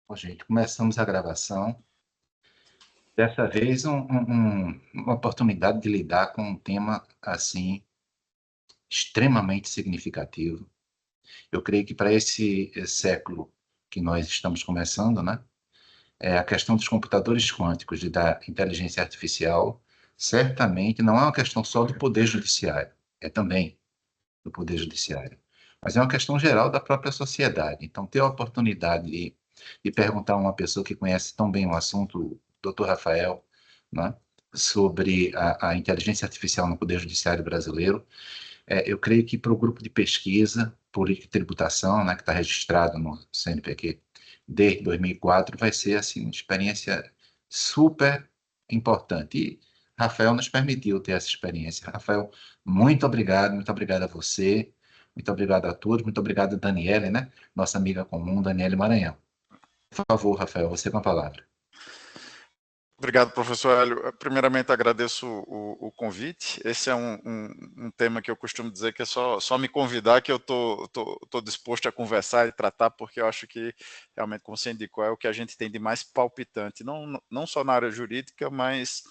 Bom, gente, começamos a gravação. Dessa vez, uma oportunidade de lidar com um tema assim extremamente significativo. Eu creio que para esse século que nós estamos começando, né, a questão dos computadores quânticos e da inteligência artificial certamente não é uma questão só do poder judiciário, é também do poder judiciário, mas é uma questão geral da própria sociedade. Então, ter a oportunidade de perguntar a uma pessoa que conhece tão bem o assunto, o doutor Rafael, né, sobre a inteligência artificial no Poder Judiciário brasileiro, eu creio que para o grupo de pesquisa, política e tributação, né, que está registrado no CNPq desde 2004, vai ser assim, uma experiência super importante. E Rafael nos permitiu ter essa experiência. Rafael, muito obrigado a você, muito obrigado a todos, muito obrigado a Daniele, né, nossa amiga comum, Daniele Maranhão. Por favor, Rafael, você com a palavra. Obrigado, professor Hélio. Primeiramente, agradeço o convite. Esse é um tema que eu costumo dizer que é só me convidar que eu tô disposto a conversar e tratar, porque eu acho que, realmente, como você indicou, é o que a gente tem de mais palpitante, não só na área jurídica, mas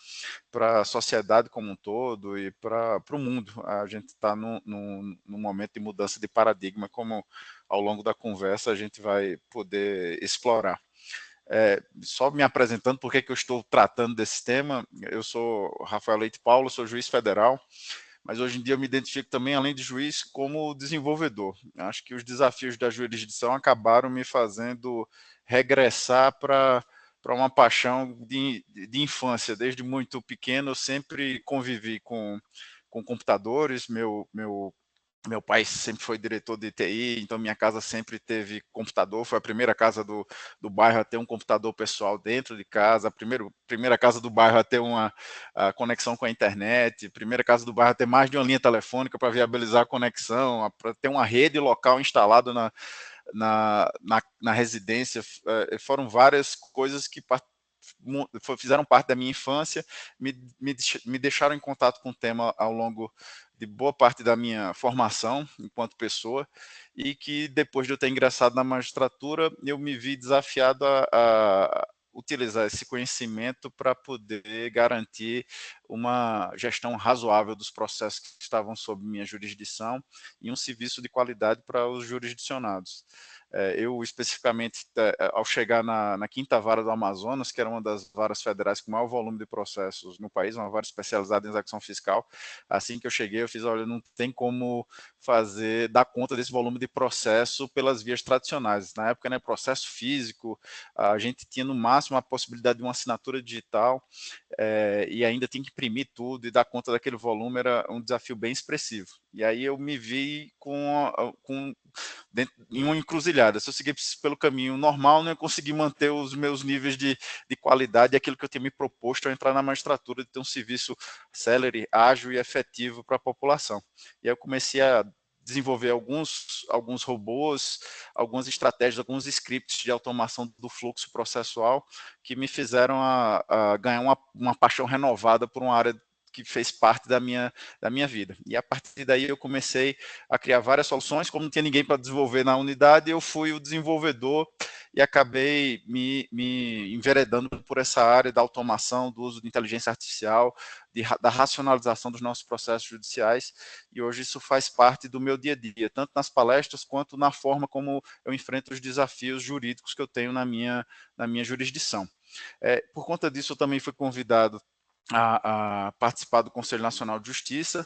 para a sociedade como um todo e para o mundo. A gente está num momento de mudança de paradigma, como ao longo da conversa a gente vai poder explorar. Só me apresentando, por que eu estou tratando desse tema. Eu sou Rafael Leite Paulo, sou juiz federal, mas hoje em dia eu me identifico também, além de juiz, como desenvolvedor. Acho que os desafios da jurisdição acabaram me fazendo regressar para uma paixão de infância. Desde muito pequeno eu sempre convivi com computadores. Meu pai sempre foi diretor de TI, então minha casa sempre teve computador. Foi a primeira casa do bairro a ter um computador pessoal dentro de casa, a primeira casa do bairro a ter a conexão com a internet, primeira casa do bairro a ter mais de uma linha telefônica para viabilizar a conexão, para ter uma rede local instalada na residência. Foram várias coisas que fizeram parte da minha infância, me deixaram em contato com o tema ao longo de boa parte da minha formação enquanto pessoa, e que depois de eu ter ingressado na magistratura, eu me vi desafiado a utilizar esse conhecimento para poder garantir uma gestão razoável dos processos que estavam sob minha jurisdição e um serviço de qualidade para os jurisdicionados. Eu, especificamente, ao chegar na quinta vara do Amazonas, que era uma das varas federais com maior volume de processos no país, uma vara especializada em execução fiscal, assim que eu cheguei, eu fiz, olha, não tem como dar conta desse volume de processo pelas vias tradicionais. Na época, né, processo físico, a gente tinha no máximo a possibilidade de uma assinatura digital, e ainda tinha que imprimir tudo e dar conta daquele volume, era um desafio bem expressivo. E aí eu me vi em uma encruzilhada. Se eu seguisse pelo caminho normal, não ia conseguir manter os meus níveis de qualidade e aquilo que eu tinha me proposto ao entrar na magistratura, de ter um serviço célere, ágil e efetivo para a população. E aí eu comecei a desenvolver alguns robôs, algumas estratégias, alguns scripts de automação do fluxo processual que me fizeram a ganhar uma paixão renovada por uma área que fez parte da minha vida. E a partir daí eu comecei a criar várias soluções. Como não tinha ninguém para desenvolver na unidade, eu fui o desenvolvedor e acabei me enveredando por essa área da automação, do uso de inteligência artificial, da racionalização dos nossos processos judiciais, e hoje isso faz parte do meu dia a dia, tanto nas palestras quanto na forma como eu enfrento os desafios jurídicos que eu tenho na minha jurisdição. Por conta disso, eu também fui convidado a participar do Conselho Nacional de Justiça,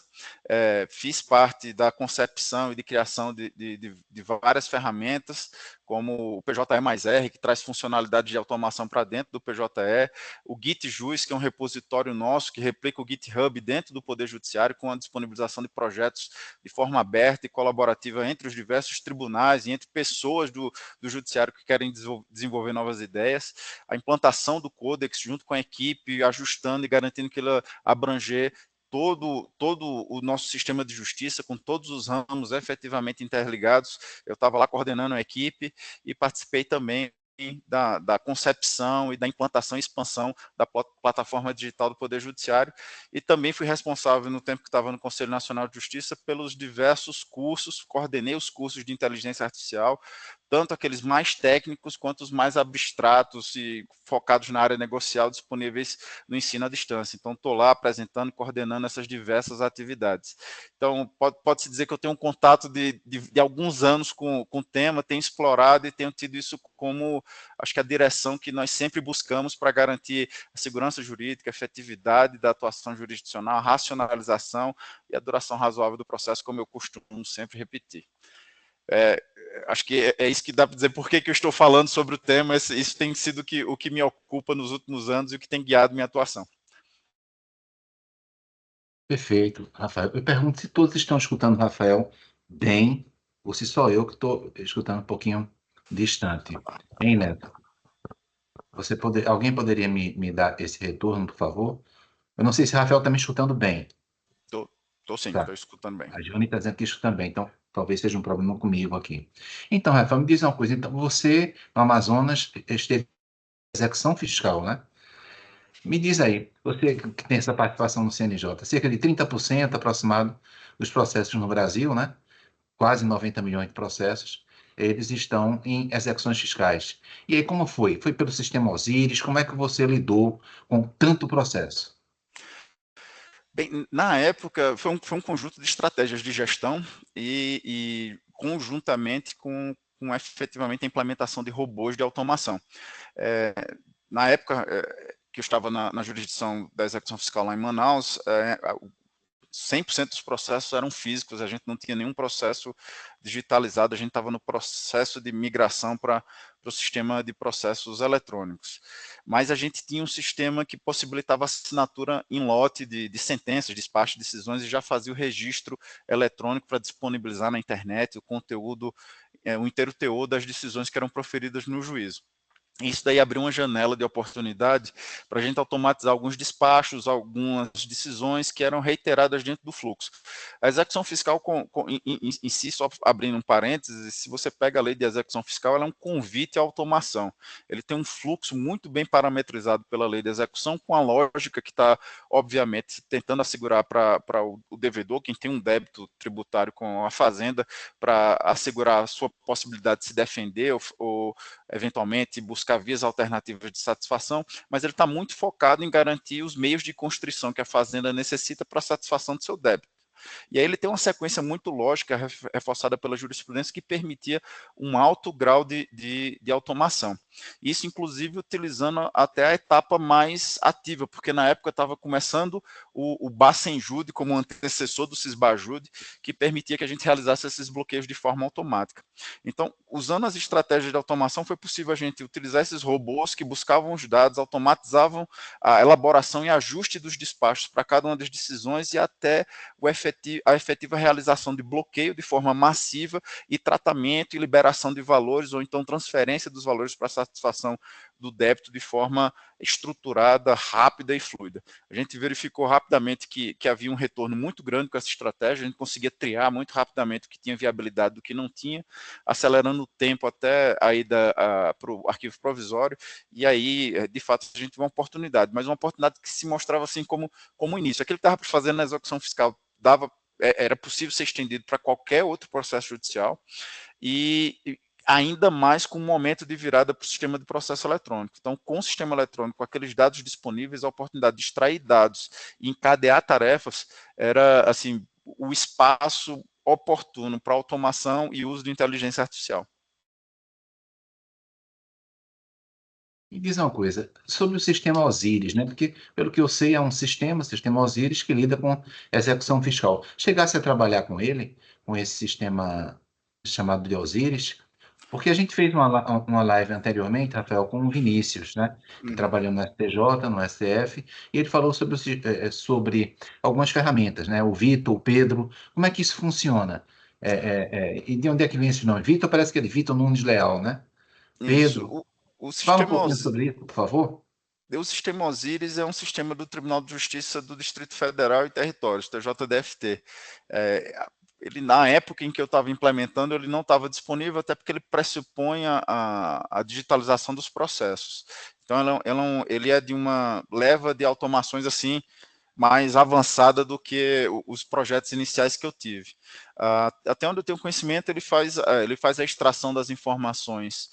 fiz parte da concepção e de criação de várias ferramentas, como o PJE mais R, que traz funcionalidade de automação para dentro do PJE, o GitJuice, que é um repositório nosso, que replica o GitHub dentro do Poder Judiciário, com a disponibilização de projetos de forma aberta e colaborativa entre os diversos tribunais e entre pessoas do Judiciário que querem desenvolver novas ideias, a implantação do Codex junto com a equipe, ajustando e garantindo que ele abranger todo o nosso sistema de justiça, com todos os ramos efetivamente interligados. Eu estava lá coordenando a equipe e participei também da concepção e da implantação e expansão da plataforma digital do Poder Judiciário, e também fui responsável, no tempo que estava no Conselho Nacional de Justiça, pelos diversos cursos, coordenei os cursos de inteligência artificial tanto aqueles mais técnicos quanto os mais abstratos e focados na área negocial disponíveis no ensino à distância. Então, estou lá apresentando, coordenando essas diversas atividades. Então, pode-se dizer que eu tenho um contato de alguns anos com o tema, tenho explorado e tenho tido isso como, acho que a direção que nós sempre buscamos para garantir a segurança jurídica, a efetividade da atuação jurisdicional, a racionalização e a duração razoável do processo, como eu costumo sempre repetir. Acho que é isso que dá para dizer por que eu estou falando sobre o tema. Isso tem sido o que me ocupa nos últimos anos e o que tem guiado minha atuação. Perfeito, Rafael. Eu pergunto se todos estão escutando Rafael bem, ou se só eu que estou escutando um pouquinho distante. Hein, Neto? Alguém poderia me dar esse retorno, por favor? Eu não sei se o Rafael está me escutando bem. Estou sim, Tá. estou escutando bem. A Juni está dizendo que escuta bem, então talvez seja um problema comigo aqui. Então, Rafael, me diz uma coisa. Então, você, no Amazonas, esteve em execução fiscal, né? Me diz aí, você que tem essa participação no CNJ, cerca de 30% aproximado dos processos no Brasil, né? Quase 90 milhões de processos, eles estão em execuções fiscais. E aí, como foi? Foi pelo sistema Osiris? Como é que você lidou com tanto processo? Bem, na época, foi um conjunto de estratégias de gestão e conjuntamente com efetivamente a implementação de robôs de automação. É, na época que eu estava na jurisdição da execução fiscal lá em Manaus, 100% dos processos eram físicos, a gente não tinha nenhum processo digitalizado, a gente estava no processo de migração para o sistema de processos eletrônicos. Mas a gente tinha um sistema que possibilitava assinatura em lote de sentenças, despachos de decisões, e já fazia o registro eletrônico para disponibilizar na internet o conteúdo, o inteiro teor das decisões que eram proferidas no juízo. Isso daí abriu uma janela de oportunidade para a gente automatizar alguns despachos, algumas decisões que eram reiteradas dentro do fluxo. A execução fiscal, em si, só abrindo um parênteses, se você pega a lei de execução fiscal, ela é um convite à automação. Ele tem um fluxo muito bem parametrizado pela lei de execução, com a lógica que está, obviamente, tentando assegurar para o devedor, quem tem um débito tributário com a fazenda, para assegurar a sua possibilidade de se defender ou eventualmente buscar vias alternativas de satisfação, mas ele está muito focado em garantir os meios de constrição que a fazenda necessita para a satisfação do seu débito. E aí ele tem uma sequência muito lógica, reforçada pela jurisprudência, que permitia um alto grau de automação. Isso, inclusive, utilizando até a etapa mais ativa, porque na época estava começando o Bacenjude como antecessor do Sisbajude, que permitia que a gente realizasse esses bloqueios de forma automática. Então, usando as estratégias de automação, foi possível a gente utilizar esses robôs que buscavam os dados, automatizavam a elaboração e ajuste dos despachos para cada uma das decisões e até a efetiva realização de bloqueio de forma massiva e tratamento e liberação de valores ou então transferência dos valores para satisfação do débito de forma estruturada, rápida e fluida. A gente verificou rapidamente que havia um retorno muito grande com essa estratégia, a gente conseguia triar muito rapidamente o que tinha viabilidade do que não tinha, acelerando o tempo até a ida para o arquivo provisório, e aí, de fato, a gente viu uma oportunidade, mas uma oportunidade que se mostrava assim como início. Aquilo que estava fazendo na execução fiscal era possível ser estendido para qualquer outro processo judicial, e ainda mais com um momento de virada para o sistema de processo eletrônico. Então, com o sistema eletrônico, com aqueles dados disponíveis, a oportunidade de extrair dados e encadear tarefas era assim o espaço oportuno para automação e uso de inteligência artificial. Me diz uma coisa, sobre o sistema Osiris, né? Porque, pelo que eu sei, é um sistema, o sistema Osiris, que lida com execução fiscal. Chegasse a trabalhar com ele, com esse sistema chamado de Osiris? Porque a gente fez uma live anteriormente, Rafael, com o Vinícius, né? Que Uhum. trabalhou no STJ, no STF, e ele falou sobre algumas ferramentas, né? O Vitor, o Pedro, como é que isso funciona? E de onde é que vem esse nome? Vitor parece que é de Vitor Nunes Leal, né? Isso. Pedro, O fala um sistema pouquinho sobre isso, por favor. O sistema Osiris é um sistema do Tribunal de Justiça do Distrito Federal e Territórios, TJDFT. Ele, na época em que eu estava implementando, ele não estava disponível, até porque ele pressupõe a digitalização dos processos. Então, ele é de uma leva de automações assim mais avançada do que os projetos iniciais que eu tive. Até onde eu tenho conhecimento, ele faz a extração das informações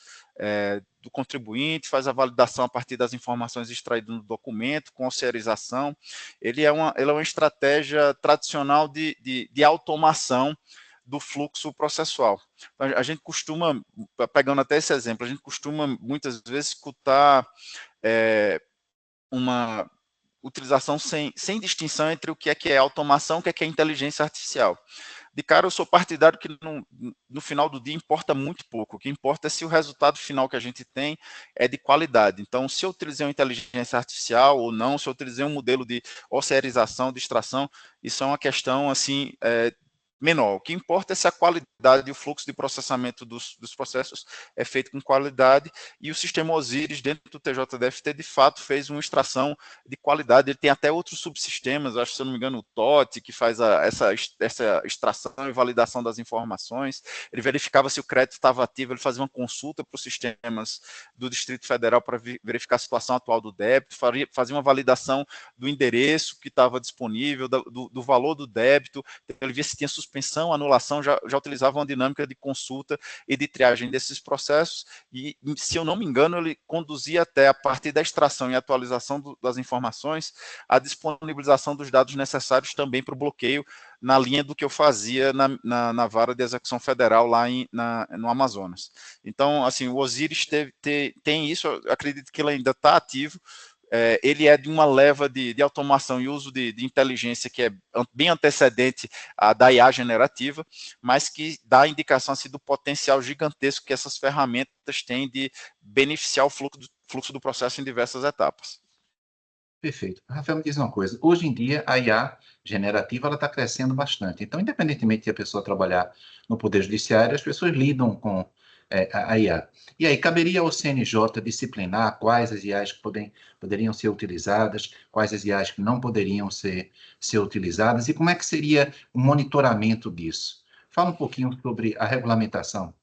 do contribuinte, faz a validação a partir das informações extraídas no documento, com serialização. Ele é uma estratégia tradicional de automação do fluxo processual. A gente costuma, pegando até esse exemplo, a gente costuma muitas vezes escutar uma utilização sem distinção entre o que é automação e o que é inteligência artificial. De cara, eu sou partidário que no final do dia importa muito pouco. O que importa é se o resultado final que a gente tem é de qualidade. Então, se eu utilizei uma inteligência artificial ou não, se eu utilizei um modelo de osserização, de extração, isso é uma questão assim menor. O que importa é se a qualidade e o fluxo de processamento dos processos é feito com qualidade, e o sistema Osiris dentro do TJDFT de fato fez uma extração de qualidade. Ele tem até outros subsistemas, acho que, se eu não me engano, o TOT, que faz essa extração e validação das informações. Ele verificava se o crédito estava ativo, ele fazia uma consulta para os sistemas do Distrito Federal para verificar a situação atual do débito, fazia uma validação do endereço que estava disponível, do valor do débito. Ele via se tinha suspensão, anulação, já utilizava uma dinâmica de consulta e de triagem desses processos, e, se eu não me engano, ele conduzia até, a partir da extração e atualização das informações, a disponibilização dos dados necessários também para o bloqueio, na linha do que eu fazia na vara de execução federal lá no Amazonas. Então, assim, o Osiris tem isso, eu acredito que ele ainda está ativo. Ele é de uma leva de automação e uso de inteligência que é bem antecedente à da IA generativa, mas que dá a indicação assim, do potencial gigantesco que essas ferramentas têm de beneficiar o fluxo do processo em diversas etapas. Perfeito. Rafael, me diz uma coisa. Hoje em dia, a IA generativa está crescendo bastante. Então, independentemente de a pessoa trabalhar no Poder Judiciário, as pessoas lidam com a IA. E aí, caberia ao CNJ disciplinar quais as IAs que poderiam ser utilizadas, quais as IAs que não poderiam ser utilizadas, e como é que seria o monitoramento disso? Fala um pouquinho sobre a regulamentação.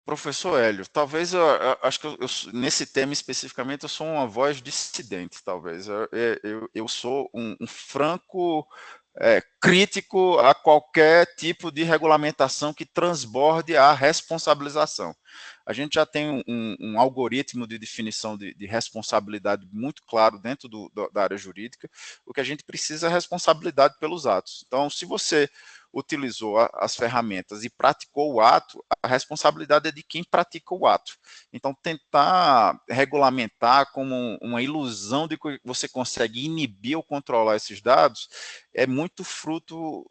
Professor Hélio, talvez eu acho que nesse tema especificamente eu sou uma voz dissidente, talvez. Eu sou um franco crítico a qualquer tipo de regulamentação que transborde a responsabilização. A gente já tem um algoritmo de definição de responsabilidade muito claro dentro da área jurídica. O que a gente precisa é responsabilidade pelos atos. Então, se você utilizou as ferramentas e praticou o ato, a responsabilidade é de quem pratica o ato. Então, tentar regulamentar como uma ilusão de que você consegue inibir ou controlar esses dados é muito fruto,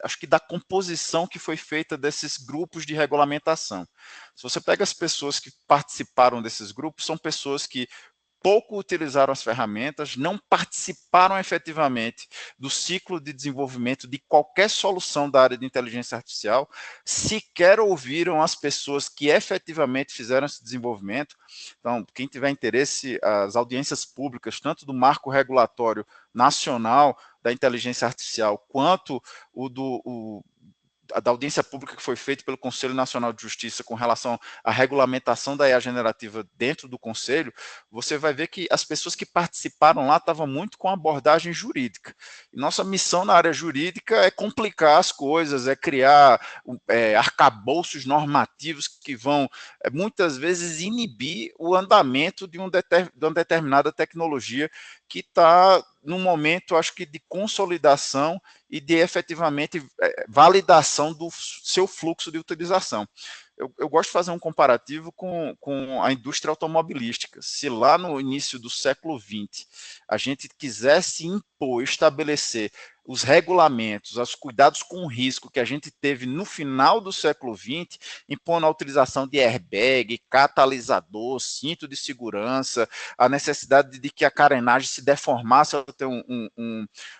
acho que da composição que foi feita desses grupos de regulamentação. Se você pega as pessoas que participaram desses grupos, são pessoas que pouco utilizaram as ferramentas, não participaram efetivamente do ciclo de desenvolvimento de qualquer solução da área de inteligência artificial, sequer ouviram as pessoas que efetivamente fizeram esse desenvolvimento. Então, quem tiver interesse, as audiências públicas, tanto do marco regulatório nacional da inteligência artificial, quanto da audiência pública que foi feita pelo Conselho Nacional de Justiça com relação à regulamentação da IA generativa dentro do Conselho, você vai ver que as pessoas que participaram lá estavam muito com abordagem jurídica. E nossa missão na área jurídica é complicar as coisas, é criar arcabouços normativos que vão, muitas vezes, inibir o andamento de uma determinada tecnologia que está num momento, acho que, de consolidação e de efetivamente validação do seu fluxo de utilização. Eu gosto de fazer um comparativo com a indústria automobilística. Se lá no início do século XX a gente quisesse impor, estabelecer os regulamentos, os cuidados com o risco que a gente teve no final do século XX, impondo a utilização de airbag, catalisador, cinto de segurança, a necessidade de que a carenagem se deformasse ao ter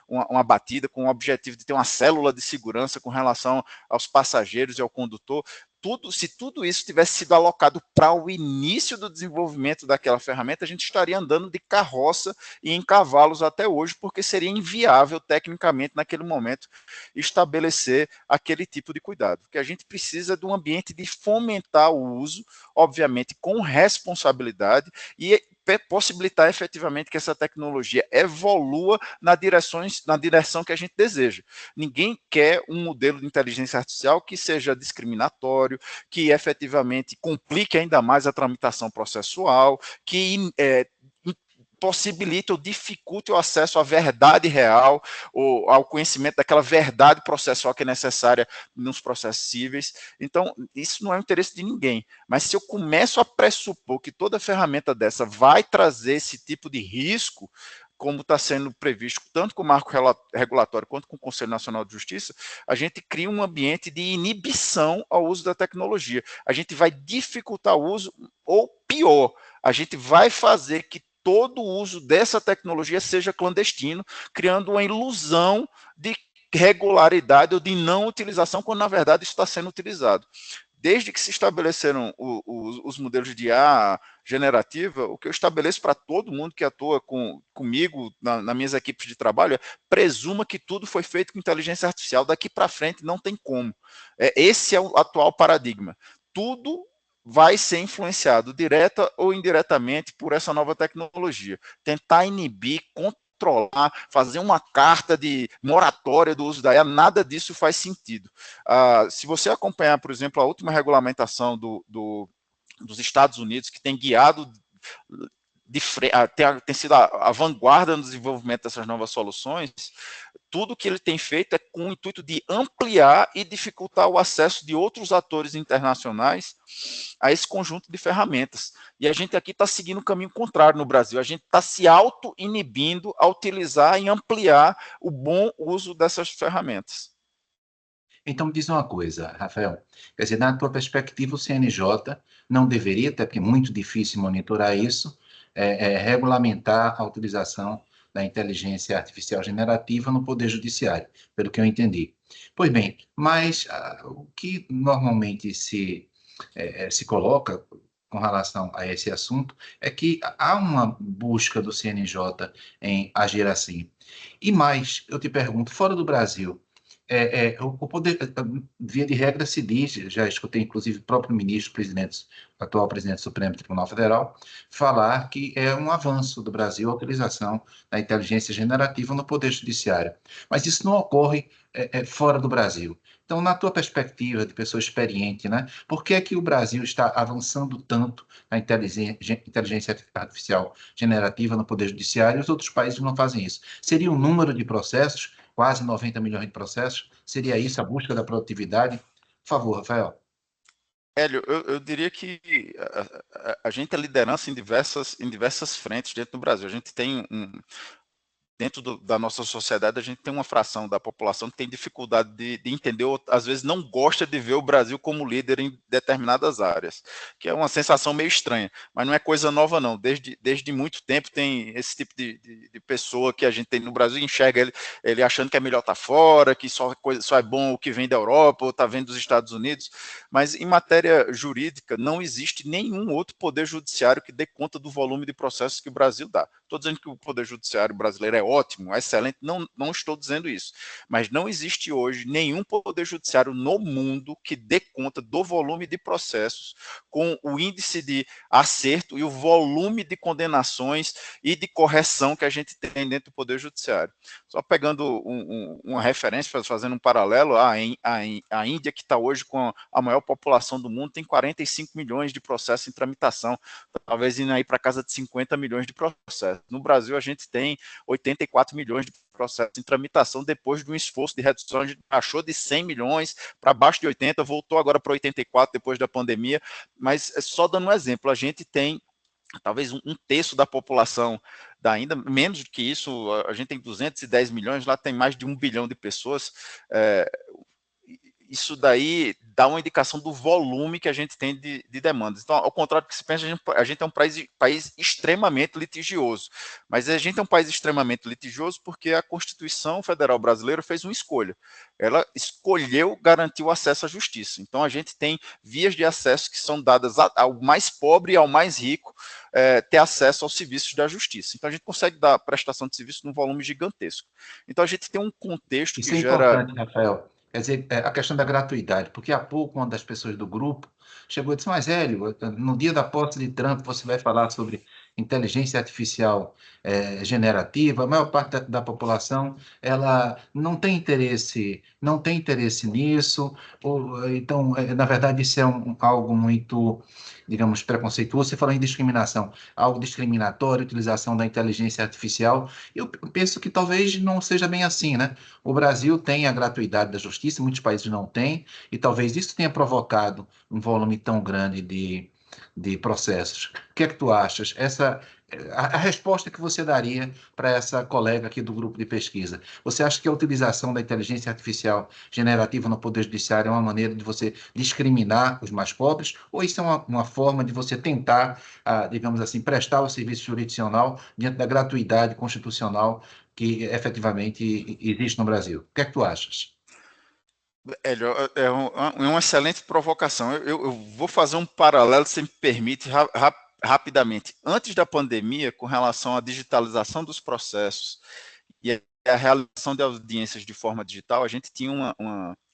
uma batida, com o objetivo de ter uma célula de segurança com relação aos passageiros e ao condutor. Se tudo isso tivesse sido alocado para o início do desenvolvimento daquela ferramenta, a gente estaria andando de carroça e em cavalos até hoje, porque seria inviável tecnicamente naquele momento estabelecer aquele tipo de cuidado. Porque a gente precisa de um ambiente de fomentar o uso, obviamente com responsabilidade, e possibilitar efetivamente que essa tecnologia evolua na direção que a gente deseja. Ninguém quer um modelo de inteligência artificial que seja discriminatório, que efetivamente complique ainda mais a tramitação processual, que possibilite ou dificulte o acesso à verdade real, ou ao conhecimento daquela verdade processual que é necessária nos processos cíveis. Então, isso não é o interesse de ninguém. Mas se eu começo a pressupor que toda ferramenta dessa vai trazer esse tipo de risco, como está sendo previsto tanto com o marco regulatório quanto com o Conselho Nacional de Justiça, a gente cria um ambiente de inibição ao uso da tecnologia. A gente vai dificultar o uso, ou pior, a gente vai fazer que todo o uso dessa tecnologia seja clandestino, criando uma ilusão de regularidade ou de não utilização, quando na verdade isso está sendo utilizado. Desde que se estabeleceram os modelos de IA generativa, o que eu estabeleço para todo mundo que atua comigo nas minhas equipes de trabalho é: presuma que tudo foi feito com inteligência artificial, daqui para frente não tem como. Esse é o atual paradigma. Tudo vai ser influenciado direta ou indiretamente por essa nova tecnologia. Tentar inibir, controlar, fazer uma carta de moratória do uso da IA, nada disso faz sentido. Se você acompanhar, por exemplo, a última regulamentação dos Estados Unidos, que tem guiado tem sido a vanguarda no desenvolvimento dessas novas soluções, tudo que ele tem feito é com o intuito de ampliar e dificultar o acesso de outros atores internacionais a esse conjunto de ferramentas. E a gente aqui está seguindo o caminho contrário no Brasil. A gente está se auto-inibindo a utilizar e ampliar o bom uso dessas ferramentas. Então, me diz uma coisa, Rafael. Quer dizer, na tua perspectiva, o CNJ não deveria, até porque é muito difícil monitorar isso, regulamentar a utilização da inteligência artificial generativa no Poder Judiciário, pelo que eu entendi. Pois bem, mas o que normalmente se coloca com relação a esse assunto é que há uma busca do CNJ em agir assim. E mais, eu te pergunto, fora do Brasil, o poder, via de regra, se diz, já escutei inclusive o próprio ministro, atual presidente do Supremo Tribunal Federal, falar que é um avanço do Brasil a utilização da inteligência generativa no Poder Judiciário. Mas isso não ocorre fora do Brasil. Então, na tua perspectiva de pessoa experiente, né, por que é que o Brasil está avançando tanto na inteligência artificial generativa no Poder Judiciário e os outros países não fazem isso? Seria o número de processos, quase 90 milhões de processos? Seria isso a busca da produtividade? Por favor, Rafael. Hélio, eu diria que a gente é liderança em diversas frentes dentro do Brasil. A gente tem dentro da nossa sociedade, a gente tem uma fração da população que tem dificuldade de entender, ou às vezes não gosta de ver o Brasil como líder em determinadas áreas, que é uma sensação meio estranha, mas não é coisa nova não. Desde muito tempo tem esse tipo de pessoa que a gente tem no Brasil, enxerga ele achando que é melhor estar fora, que só é bom o que vem da Europa ou está vendo dos Estados Unidos, mas em matéria jurídica não existe nenhum outro poder judiciário que dê conta do volume de processos que o Brasil dá. Estou dizendo que o poder judiciário brasileiro é ótimo, é excelente, não estou dizendo isso. Mas não existe hoje nenhum poder judiciário no mundo que dê conta do volume de processos com o índice de acerto e o volume de condenações e de correção que a gente tem dentro do poder judiciário. Só pegando uma referência, fazendo um paralelo, a Índia, que está hoje com a maior população do mundo, tem 45 milhões de processos em tramitação, talvez indo aí para casa de 50 milhões de processos. No Brasil, a gente tem 84 milhões de processos em tramitação, depois de um esforço de redução, a gente baixou de 100 milhões para baixo de 80, voltou agora para 84 depois da pandemia, mas só dando um exemplo, a gente tem talvez um terço da população ainda, menos do que isso, a gente tem 210 milhões, lá tem mais de 1 bilhão de pessoas, isso daí dá uma indicação do volume que a gente tem de demandas. Então, ao contrário do que se pensa, a gente é um país extremamente litigioso. Mas a gente é um país extremamente litigioso porque a Constituição Federal Brasileira fez uma escolha. Ela escolheu garantir o acesso à justiça. Então, a gente tem vias de acesso que são dadas ao mais pobre e ao mais rico ter acesso aos serviços da justiça. Então, a gente consegue dar prestação de serviço num volume gigantesco. Então, a gente tem um contexto Isso que é gera... importante, Rafael. Quer dizer, a questão da gratuidade, porque há pouco uma das pessoas do grupo chegou e disse, mas Hélio, no dia da posse de Trump você vai falar sobre inteligência artificial generativa, a maior parte da população ela não tem interesse nisso, ou, então, na verdade, isso é algo muito, digamos, preconceituoso. Você falou em discriminação, algo discriminatório, utilização da inteligência artificial. Eu penso que talvez não seja bem assim, né? O Brasil tem a gratuidade da justiça, muitos países não têm, e talvez isso tenha provocado um volume tão grande de processos. O que é que tu achas? A resposta que você daria para essa colega aqui do grupo de pesquisa. Você acha que a utilização da inteligência artificial generativa no Poder Judiciário é uma maneira de você discriminar os mais pobres, ou isso é uma forma de você tentar, digamos assim, prestar o serviço jurisdicional diante da gratuidade constitucional que efetivamente existe no Brasil? O que é que tu achas? Hélio, é uma excelente provocação. Eu vou fazer um paralelo, se me permite, rapidamente. Antes da pandemia, com relação à digitalização dos processos e a realização de audiências de forma digital, a gente tinha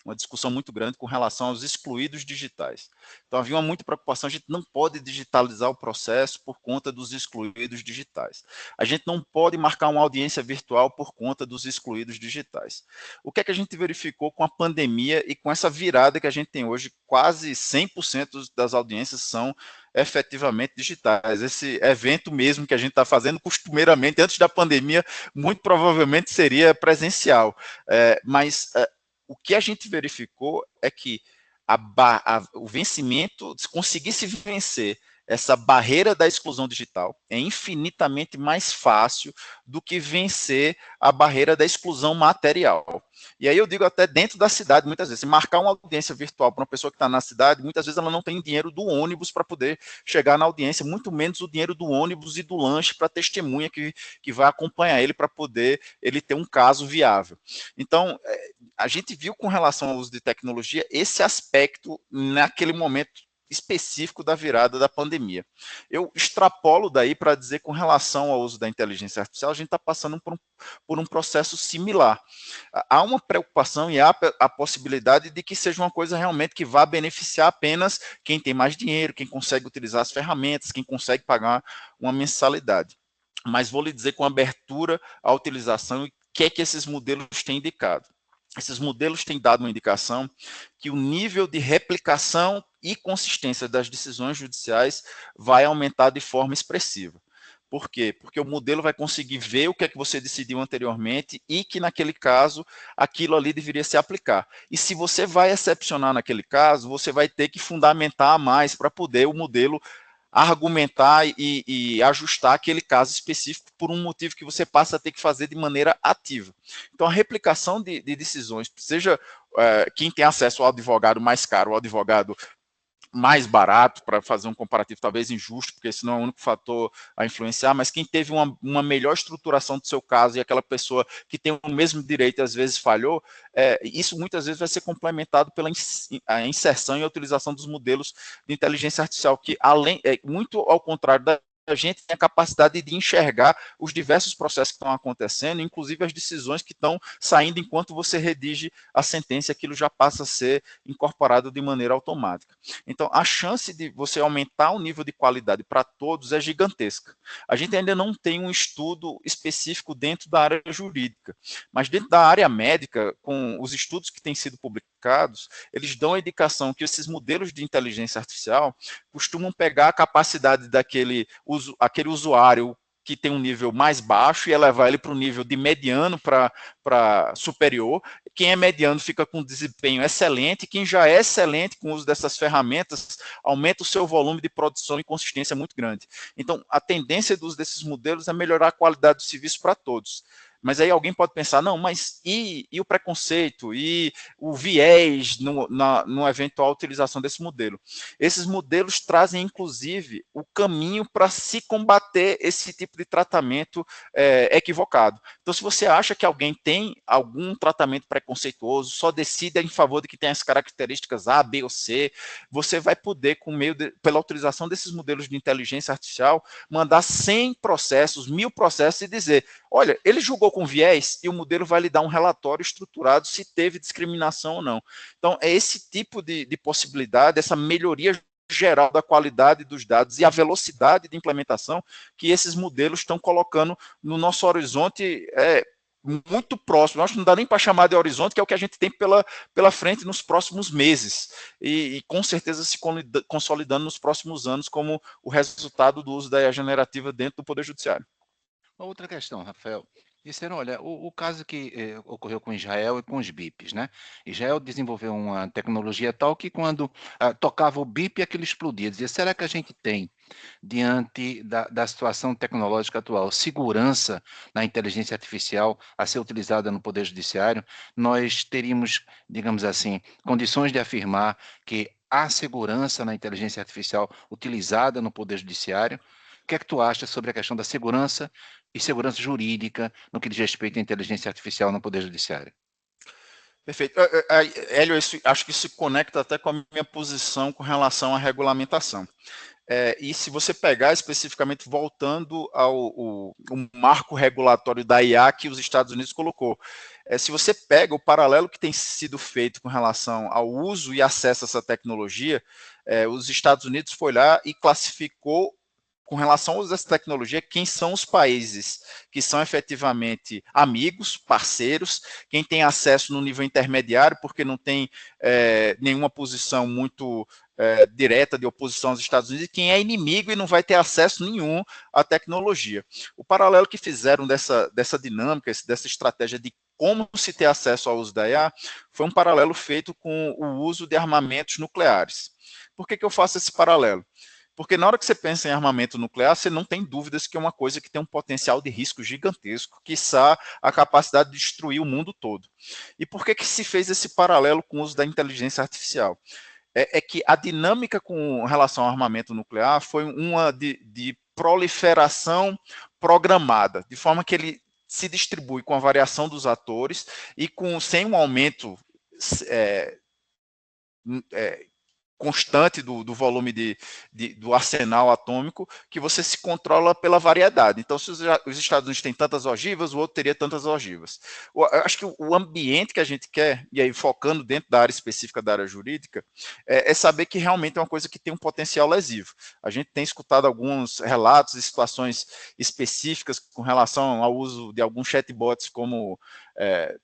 uma discussão muito grande com relação aos excluídos digitais. Então, havia muita preocupação, a gente não pode digitalizar o processo por conta dos excluídos digitais. A gente não pode marcar uma audiência virtual por conta dos excluídos digitais. O que é que a gente verificou com a pandemia e com essa virada que a gente tem hoje? Quase 100% das audiências são efetivamente digitais. Esse evento mesmo que a gente está fazendo, costumeiramente, antes da pandemia, muito provavelmente seria presencial. Mas o que a gente verificou é que o vencimento, se conseguisse vencer essa barreira da exclusão digital, é infinitamente mais fácil do que vencer a barreira da exclusão material. E aí eu digo até dentro da cidade, muitas vezes, se marcar uma audiência virtual para uma pessoa que está na cidade, muitas vezes ela não tem dinheiro do ônibus para poder chegar na audiência, muito menos o dinheiro do ônibus e do lanche para a testemunha que vai acompanhar ele para poder ele ter um caso viável. Então, a gente viu com relação ao uso de tecnologia esse aspecto naquele momento específico da virada da pandemia. Eu extrapolo daí para dizer com relação ao uso da inteligência artificial, a gente está passando por um processo similar. Há uma preocupação e há a possibilidade de que seja uma coisa realmente que vá beneficiar apenas quem tem mais dinheiro, quem consegue utilizar as ferramentas, quem consegue pagar uma mensalidade. Mas vou lhe dizer com abertura à utilização e o que é que esses modelos têm indicado. Esses modelos têm dado uma indicação que o nível de replicação e consistência das decisões judiciais vai aumentar de forma expressiva. Por quê? Porque o modelo vai conseguir ver o que é que você decidiu anteriormente e que, naquele caso, aquilo ali deveria se aplicar. E se você vai excepcionar naquele caso, você vai ter que fundamentar mais para poder o modelo argumentar e ajustar aquele caso específico por um motivo que você passa a ter que fazer de maneira ativa. Então, a replicação de decisões, seja quem tem acesso ao advogado mais caro, ao advogado mais barato, para fazer um comparativo talvez injusto, porque esse não é o único fator a influenciar, mas quem teve uma melhor estruturação do seu caso e aquela pessoa que tem o mesmo direito e às vezes falhou, isso muitas vezes vai ser complementado pela inserção e a utilização dos modelos de inteligência artificial, que muito ao contrário a gente tem a capacidade de enxergar os diversos processos que estão acontecendo, inclusive as decisões que estão saindo enquanto você redige a sentença, aquilo já passa a ser incorporado de maneira automática. Então, a chance de você aumentar o nível de qualidade para todos é gigantesca. A gente ainda não tem um estudo específico dentro da área jurídica, mas dentro da área médica, com os estudos que têm sido publicados, eles dão a indicação que esses modelos de inteligência artificial costumam pegar a capacidade aquele usuário que tem um nível mais baixo e elevar ele para um nível de mediano para superior. Quem é mediano fica com desempenho excelente, quem já é excelente com o uso dessas ferramentas aumenta o seu volume de produção e consistência muito grande. Então, a tendência do uso desses modelos é melhorar a qualidade do serviço para todos. Mas aí alguém pode pensar, não, mas e o preconceito, e o viés no eventual utilização desse modelo? Esses modelos trazem, inclusive, o caminho para se combater esse tipo de tratamento equivocado. Então, se você acha que alguém tem algum tratamento preconceituoso, só decide em favor de que tem as características A, B ou C, você vai poder, pela utilização desses modelos de inteligência artificial, mandar 100 processos, 1000 processos e dizer, olha, ele julgou com viés e o modelo vai lhe dar um relatório estruturado se teve discriminação ou não. Então, é esse tipo de possibilidade, essa melhoria geral da qualidade dos dados e a velocidade de implementação que esses modelos estão colocando no nosso horizonte muito próximo. Acho que não dá nem para chamar de horizonte, que é o que a gente tem pela frente nos próximos meses, e com certeza se consolidando nos próximos anos como o resultado do uso da IA generativa dentro do Poder Judiciário. Outra questão, Rafael. Disseram, olha, o caso que ocorreu com Israel e com os bips, né? Israel desenvolveu uma tecnologia tal que quando tocava o bip, aquilo explodia. Dizia, será que a gente tem, diante da situação tecnológica atual, segurança na inteligência artificial a ser utilizada no Poder Judiciário? Nós teríamos, digamos assim, condições de afirmar que há segurança na inteligência artificial utilizada no Poder Judiciário? O que é que tu acha sobre a questão da segurança e segurança jurídica no que diz respeito à inteligência artificial no Poder Judiciário? Perfeito. Hélio, acho que isso se conecta até com a minha posição com relação à regulamentação. E se você pegar especificamente, voltando ao marco regulatório da IA que os Estados Unidos colocou, se você pega o paralelo que tem sido feito com relação ao uso e acesso a essa tecnologia, os Estados Unidos foi lá e classificou, com relação ao uso dessa tecnologia, quem são os países que são efetivamente amigos, parceiros, quem tem acesso no nível intermediário, porque não tem nenhuma posição muito direta de oposição aos Estados Unidos, e quem é inimigo e não vai ter acesso nenhum à tecnologia. O paralelo que fizeram dessa dinâmica, dessa estratégia de como se ter acesso ao uso da IA, foi um paralelo feito com o uso de armamentos nucleares. Por que eu faço esse paralelo? Porque na hora que você pensa em armamento nuclear, você não tem dúvidas que é uma coisa que tem um potencial de risco gigantesco, quiçá a capacidade de destruir o mundo todo. E por que se fez esse paralelo com o uso da inteligência artificial? Que a dinâmica com relação ao armamento nuclear foi uma de proliferação programada, de forma que ele se distribui com a variação dos atores e sem um aumento constante do volume do arsenal atômico, que você se controla pela variedade. Então, se os Estados Unidos têm tantas ogivas, o outro teria tantas ogivas. Eu acho que o ambiente que a gente quer, e aí focando dentro da área específica da área jurídica, é saber que realmente é uma coisa que tem um potencial lesivo. A gente tem escutado alguns relatos e situações específicas com relação ao uso de alguns chatbots como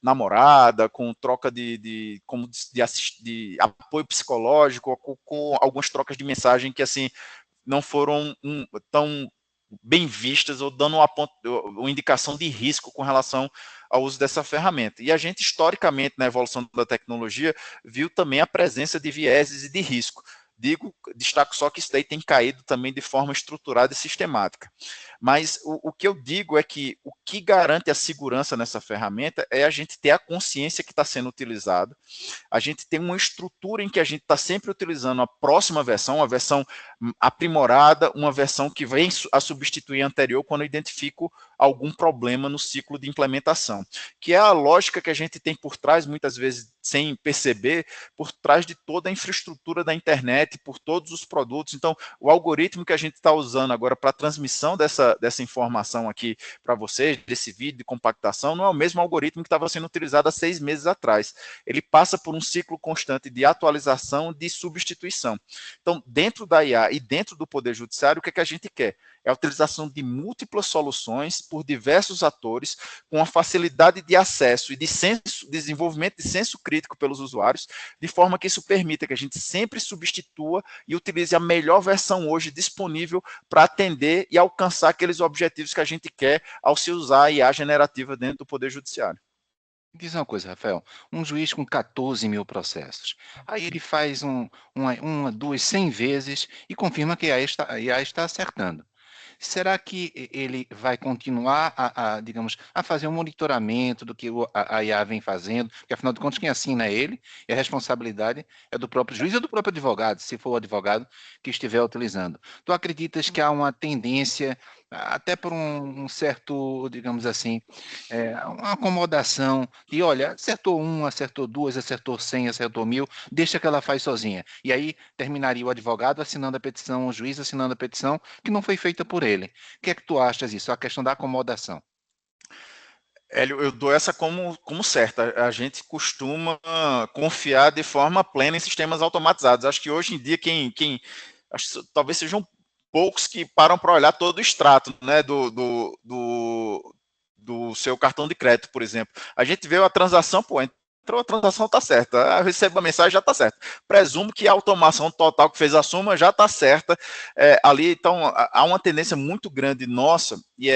namorada, com troca de apoio psicológico, com algumas trocas de mensagem que assim não foram tão bem vistas ou dando uma indicação de risco com relação ao uso dessa ferramenta. E a gente, historicamente, na evolução da tecnologia, viu também a presença de vieses e de risco. Destaco só que isso daí tem caído também de forma estruturada e sistemática. Mas o que eu digo é que o que garante a segurança nessa ferramenta é a gente ter a consciência que está sendo utilizado, a gente tem uma estrutura em que a gente está sempre utilizando a próxima versão, uma versão aprimorada, uma versão que vem a substituir a anterior quando eu identifico algum problema no ciclo de implementação, que é a lógica que a gente tem por trás, muitas vezes sem perceber, por trás de toda a infraestrutura da internet, por todos os produtos. Então, o algoritmo que a gente está usando agora para a transmissão dessa informação aqui para vocês, desse vídeo de compactação, não é o mesmo algoritmo que estava sendo utilizado há 6 meses atrás. Ele passa por um ciclo constante de atualização, de substituição. Então, dentro da IA e dentro do Poder Judiciário, o que a gente quer? É a utilização de múltiplas soluções por diversos atores, com a facilidade de acesso e de desenvolvimento de senso crítico pelos usuários, de forma que isso permita que a gente sempre substitua e utilize a melhor versão hoje disponível para atender e alcançar aqueles objetivos que a gente quer ao se usar a IA generativa dentro do Poder Judiciário. Diz uma coisa, Rafael, um juiz com 14 mil processos, aí ele faz uma, duas, 100 vezes e confirma que a IA está acertando. Será que ele vai continuar digamos, a fazer um monitoramento do que a IA vem fazendo? Porque, afinal de contas, quem assina é ele, e a responsabilidade é do próprio juiz ou do próprio advogado, se for o advogado que estiver utilizando. Tu acreditas que há uma tendência, até por um certo, digamos assim, uma acomodação, de, olha, acertou um, acertou duas, acertou 100, acertou 1000, deixa que ela faz sozinha. E aí terminaria o advogado assinando a petição, o juiz assinando a petição, que não foi feita por ele. O que é que tu achas disso? A questão da acomodação. Hélio, eu dou essa como certa. A gente costuma confiar de forma plena em sistemas automatizados. Acho que hoje em dia quem acho que talvez sejam poucos que param para olhar todo o extrato, né, do seu cartão de crédito, por exemplo. A gente vê a transação, pô, entrou a transação, tá certa, eu recebo a mensagem, já tá certa. Presumo que a automação total que fez a soma já tá certa ali. Então, há uma tendência muito grande nossa, e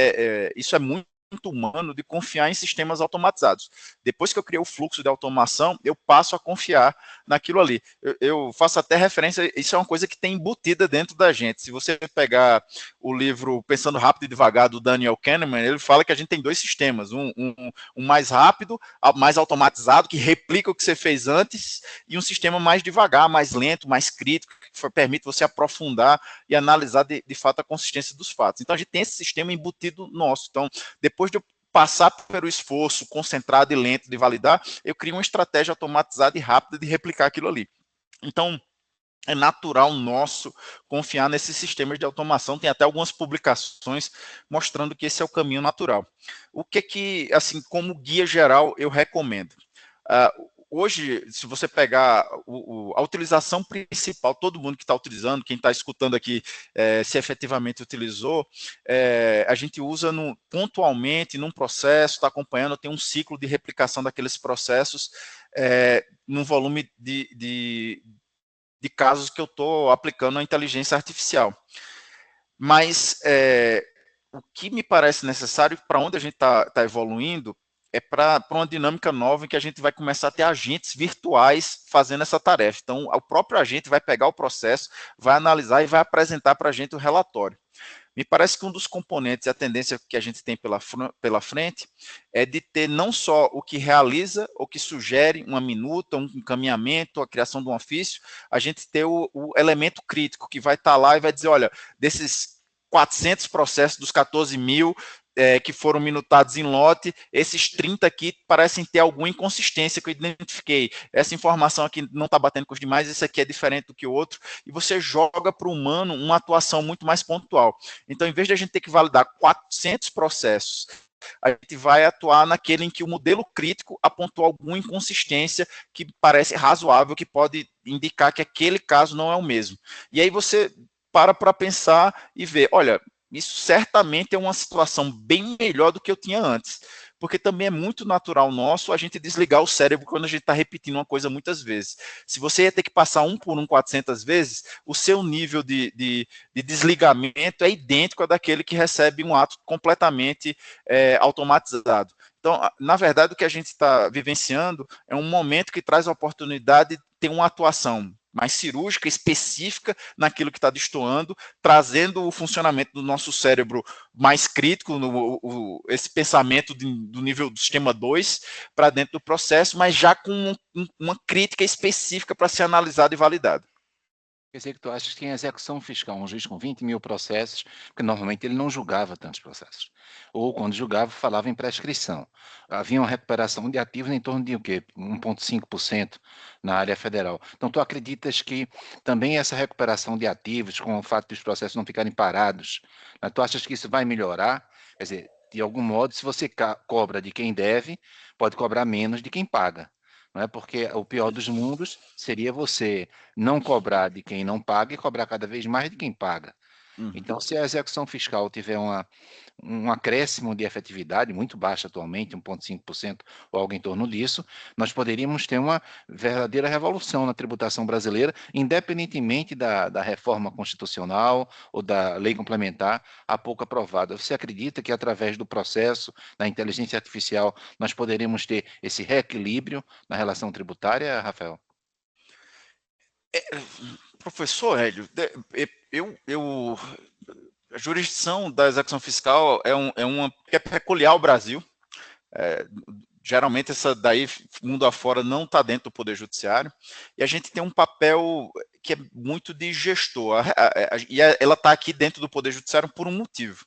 isso é muito humano, de confiar em sistemas automatizados. Depois que eu criei o fluxo de automação, eu passo a confiar naquilo ali. Eu faço até referência, isso é uma coisa que tem embutida dentro da gente. Se você pegar o livro Pensando Rápido e Devagar, do Daniel Kahneman, ele fala que a gente tem dois sistemas, um mais rápido, mais automatizado, que replica o que você fez antes, e um sistema mais devagar, mais lento, mais crítico, que permite você aprofundar e analisar de fato a consistência dos fatos. Então a gente tem esse sistema embutido nosso. Então, depois de eu passar pelo esforço concentrado e lento de validar, eu crio uma estratégia automatizada e rápida de replicar aquilo ali. Então, é natural nosso confiar nesses sistemas de automação. Tem até algumas publicações mostrando que esse é o caminho natural. O que assim, como guia geral, eu recomendo? Hoje, se você pegar a utilização principal, todo mundo que está utilizando, quem está escutando aqui, se efetivamente utilizou, a gente usa pontualmente num processo, está acompanhando, tem um ciclo de replicação daqueles processos num volume de casos que eu estou aplicando a inteligência artificial. Mas o que me parece necessário, para onde a gente está evoluindo, é para uma dinâmica nova em que a gente vai começar a ter agentes virtuais fazendo essa tarefa. Então, o próprio agente vai pegar o processo, vai analisar e vai apresentar para a gente o relatório. Me parece que um dos componentes e a tendência que a gente tem pela frente é de ter não só o que realiza, ou que sugere uma minuta, um encaminhamento, a criação de um ofício, a gente ter o elemento crítico que vai estar lá e vai dizer, olha, desses 400 processos dos 14 mil que foram minutados em lote, esses 30 aqui parecem ter alguma inconsistência que eu identifiquei. Essa informação aqui não está batendo com os demais, esse aqui é diferente do que o outro, e você joga para o humano uma atuação muito mais pontual. Então, em vez de a gente ter que validar 400 processos, a gente vai atuar naquele em que o modelo crítico apontou alguma inconsistência que parece razoável, que pode indicar que aquele caso não é o mesmo. E aí você para pensar e ver, olha, isso certamente é uma situação bem melhor do que eu tinha antes, porque também é muito natural nosso a gente desligar o cérebro quando a gente está repetindo uma coisa muitas vezes. Se você ia ter que passar um por um 400 vezes, o seu nível de desligamento é idêntico a daquele que recebe um ato completamente automatizado. Então, na verdade, o que a gente está vivenciando é um momento que traz a oportunidade de ter uma atuação mais cirúrgica, específica naquilo que está destoando, trazendo o funcionamento do nosso cérebro mais crítico, esse pensamento do nível do sistema 2 para dentro do processo, mas já com uma crítica específica para ser analisada e validada. Quer dizer que tu achas que em execução fiscal, um juiz com 20 mil processos, porque normalmente ele não julgava tantos processos, ou quando julgava falava em prescrição. Havia uma recuperação de ativos em torno de o quê? 1,5% na área federal. Então tu acreditas que também essa recuperação de ativos, com o fato dos processos não ficarem parados, né, tu achas que isso vai melhorar? Quer dizer, de algum modo, se você cobra de quem deve, pode cobrar menos de quem paga. Não é? Porque o pior dos mundos seria você não cobrar de quem não paga e cobrar cada vez mais de quem paga. Então, se a execução fiscal tiver um acréscimo de efetividade muito baixo atualmente, 1,5% ou algo em torno disso, nós poderíamos ter uma verdadeira revolução na tributação brasileira, independentemente da reforma constitucional ou da lei complementar há pouco aprovada. Você acredita que através do processo da inteligência artificial nós poderíamos ter esse reequilíbrio na relação tributária, Rafael? Professor Hélio, a jurisdição da execução fiscal é uma que é peculiar ao Brasil. Geralmente essa daí, mundo afora, não está dentro do Poder Judiciário, e a gente tem um papel que é muito de gestor, e ela está aqui dentro do Poder Judiciário por um motivo.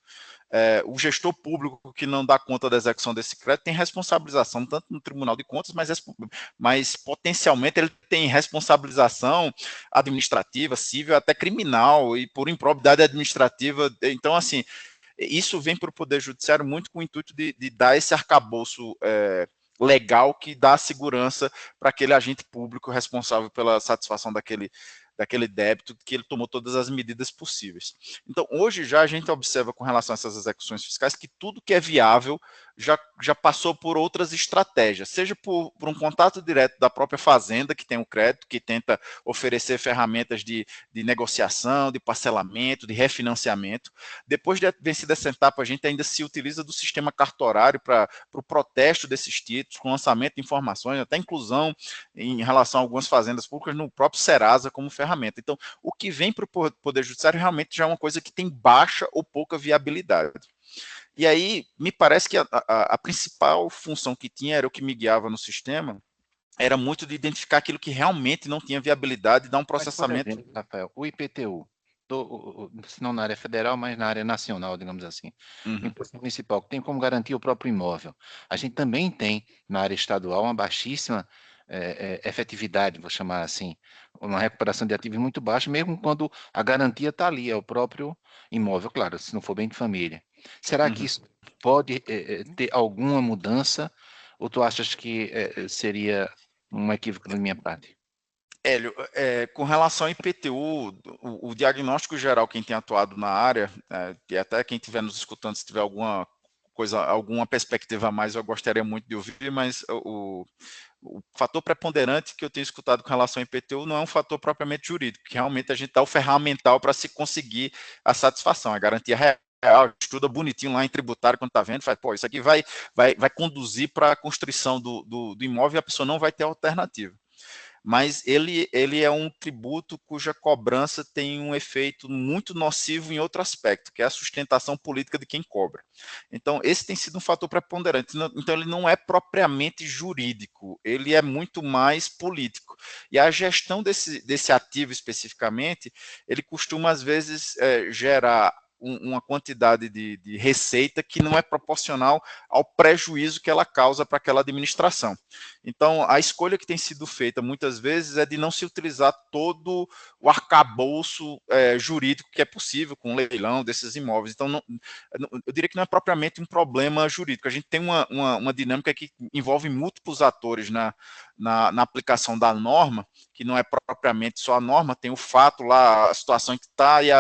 O gestor público que não dá conta da execução desse crédito tem responsabilização tanto no Tribunal de Contas, mas potencialmente ele tem responsabilização administrativa, civil, até criminal, e por improbidade administrativa. Então, assim, isso vem para o Poder Judiciário muito com o intuito de dar esse arcabouço legal que dá segurança para aquele agente público responsável pela satisfação daquele débito, que ele tomou todas as medidas possíveis. Então, hoje já a gente observa com relação a essas execuções fiscais que tudo que é viável já passou por outras estratégias, seja por um contato direto da própria fazenda, que tem o crédito, que tenta oferecer ferramentas de negociação, de parcelamento, de refinanciamento. Depois de vencida essa etapa, a gente ainda se utiliza do sistema cartorário para o protesto desses títulos, com lançamento de informações, até inclusão em relação a algumas fazendas públicas no próprio Serasa como ferramenta. Então, o que vem para o Poder Judiciário realmente já é uma coisa que tem baixa ou pouca viabilidade. E aí, me parece que a principal função que tinha, era o que me guiava no sistema, era muito de identificar aquilo que realmente não tinha viabilidade e dar um Mas, por processamento. exemplo, Rafael, o IPTU, se não na área federal, mas na área nacional, digamos assim, o imposto municipal, que tem como garantia o próprio imóvel. A gente também tem, na área estadual, uma baixíssima efetividade, vou chamar assim, uma recuperação de ativos muito baixa, mesmo quando a garantia está ali, é o próprio imóvel, claro, se não for bem de família. Será que isso pode ter alguma mudança, ou tu achas que seria um equívoco da minha parte? Hélio, com relação ao IPTU, o diagnóstico geral, quem tem atuado na área, e até quem estiver nos escutando, se tiver alguma coisa, alguma perspectiva a mais, eu gostaria muito de ouvir, mas o fator preponderante que eu tenho escutado com relação ao IPTU não é um fator propriamente jurídico, que realmente a gente dá o ferramental para se conseguir a satisfação, a garantia real, estuda bonitinho lá em tributário, quando está vendo, faz, pô, isso aqui vai conduzir para a construção do imóvel e a pessoa não vai ter alternativa. Mas ele é um tributo cuja cobrança tem um efeito muito nocivo em outro aspecto, que é a sustentação política de quem cobra. Então, esse tem sido um fator preponderante. Então, ele não é propriamente jurídico, ele é muito mais político. E a gestão desse ativo especificamente, ele costuma, às vezes, gerar uma quantidade de receita que não é proporcional ao prejuízo que ela causa para aquela administração. Então, a escolha que tem sido feita muitas vezes é de não se utilizar todo o arcabouço jurídico que é possível com leilão desses imóveis. Então, eu diria que não é propriamente um problema jurídico. A gente tem uma dinâmica que envolve múltiplos atores na aplicação da norma, que não é propriamente só a norma, tem o fato lá, a situação que está e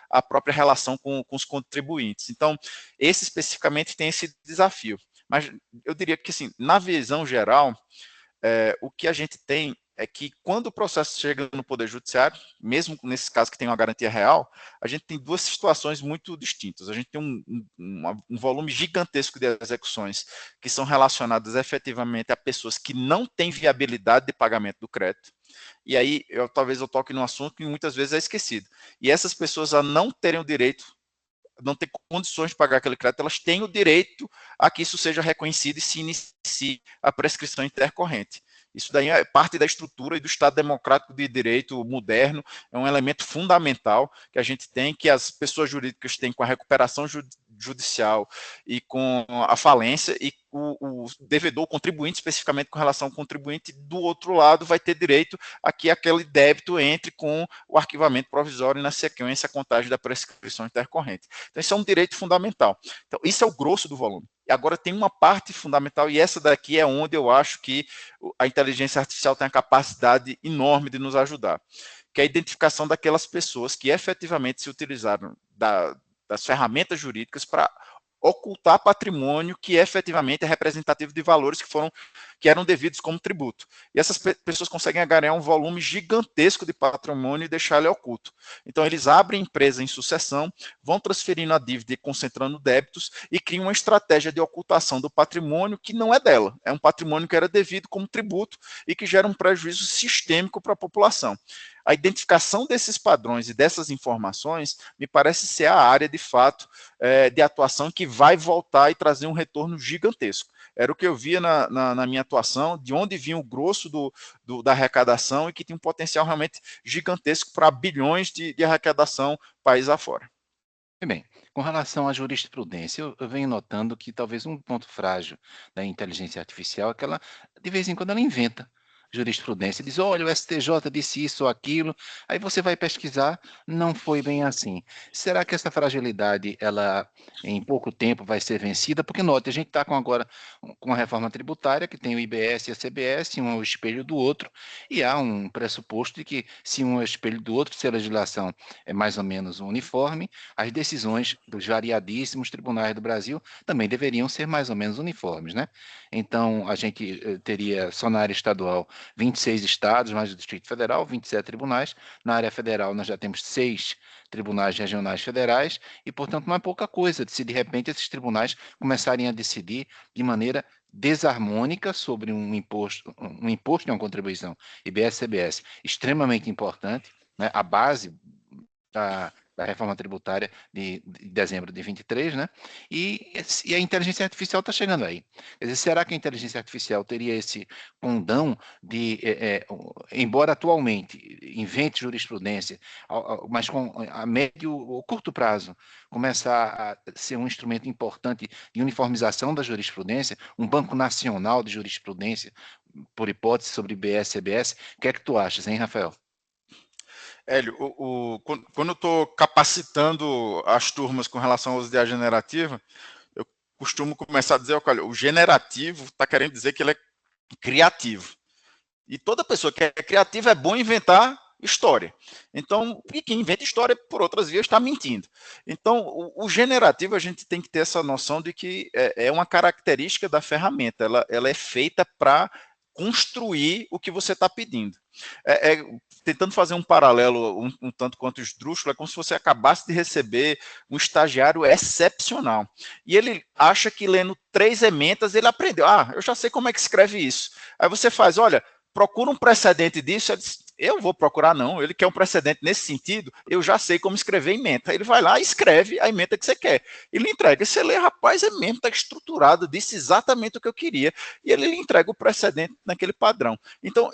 a própria relação com os contribuintes. Então, esse especificamente tem esse desafio. Mas eu diria que, assim, na visão geral, o que a gente tem é que quando o processo chega no Poder Judiciário, mesmo nesse caso que tem uma garantia real, a gente tem duas situações muito distintas. A gente tem um volume gigantesco de execuções que são relacionadas efetivamente a pessoas que não têm viabilidade de pagamento do crédito. E aí, talvez eu toque num assunto que muitas vezes é esquecido. E essas pessoas, a não terem o direito, não ter condições de pagar aquele crédito, elas têm o direito a que isso seja reconhecido e se inicie a prescrição intercorrente. Isso daí é parte da estrutura e do Estado democrático de direito moderno, é um elemento fundamental que a gente tem, que as pessoas jurídicas têm com a recuperação judicial e com a falência, e o devedor, o contribuinte, especificamente com relação ao contribuinte, do outro lado vai ter direito a que aquele débito entre com o arquivamento provisório e, na sequência, a contagem da prescrição intercorrente. Então, isso é um direito fundamental. Então, isso é o grosso do volume. E agora tem uma parte fundamental, e essa daqui é onde eu acho que a inteligência artificial tem a capacidade enorme de nos ajudar, que é a identificação daquelas pessoas que efetivamente se utilizaram das ferramentas jurídicas para ocultar patrimônio que efetivamente é representativo de valores que eram devidos como tributo. E essas pessoas conseguem ganhar um volume gigantesco de patrimônio e deixar ele oculto. Então, eles abrem empresa em sucessão, vão transferindo a dívida e concentrando débitos e criam uma estratégia de ocultação do patrimônio que não é dela. É um patrimônio que era devido como tributo e que gera um prejuízo sistêmico para a população. A identificação desses padrões e dessas informações me parece ser a área, de fato, de atuação que vai voltar e trazer um retorno gigantesco. Era o que eu via na minha atuação, de onde vinha o grosso da arrecadação e que tinha um potencial realmente gigantesco para bilhões de arrecadação país afora. Bem, com relação à jurisprudência, eu venho notando que talvez um ponto frágil da inteligência artificial é que ela, de vez em quando, ela inventa jurisprudência. Diz, olha, o STJ disse isso ou aquilo, aí você vai pesquisar, não foi bem assim. Será que essa fragilidade, ela em pouco tempo vai ser vencida? Porque, note, a gente está agora com a reforma tributária, que tem o IBS e a CBS, um é o espelho do outro, e há um pressuposto de que, se um é o espelho do outro, se a legislação é mais ou menos uniforme, as decisões dos variadíssimos tribunais do Brasil também deveriam ser mais ou menos uniformes, né? Então, a gente teria, só na área estadual, 26 estados, mais o Distrito Federal, 27 tribunais. Na área federal, nós já temos 6 tribunais regionais federais, e, portanto, não é pouca coisa se, de repente, esses tribunais começarem a decidir de maneira desarmônica sobre um imposto e uma contribuição, IBS-CBS, extremamente importante, né? A base da reforma tributária de dezembro de 23, né? E a inteligência artificial está chegando aí. Quer dizer, será que a inteligência artificial teria esse condão de, embora atualmente invente jurisprudência, mas com a médio ou curto prazo, começar a ser um instrumento importante de uniformização da jurisprudência, um banco nacional de jurisprudência, por hipótese, sobre IBS, CBS? O que é que tu achas, hein, Rafael? Hélio, quando eu estou capacitando as turmas com relação ao uso de IA generativa, eu costumo começar a dizer, olha, o generativo está querendo dizer que ele é criativo. E toda pessoa que é criativa é bom inventar história. Então, e quem inventa história por outras vias está mentindo. Então, o generativo, a gente tem que ter essa noção de que é uma característica da ferramenta. Ela é feita para construir o que você está pedindo. Tentando fazer um paralelo um tanto quanto esdrúxulo, é como se você acabasse de receber um estagiário excepcional. E ele acha que lendo 3 ementas ele aprendeu. Ah, eu já sei como é que escreve isso. Aí você faz, olha, procura um precedente disso. Eu vou procurar, não. Ele quer um precedente nesse sentido, eu já sei como escrever ementa. Ele vai lá e escreve a ementa que você quer. Ele entrega. Você lê, rapaz, a ementa está estruturada, disse exatamente o que eu queria. E ele lhe entrega o precedente naquele padrão. Então,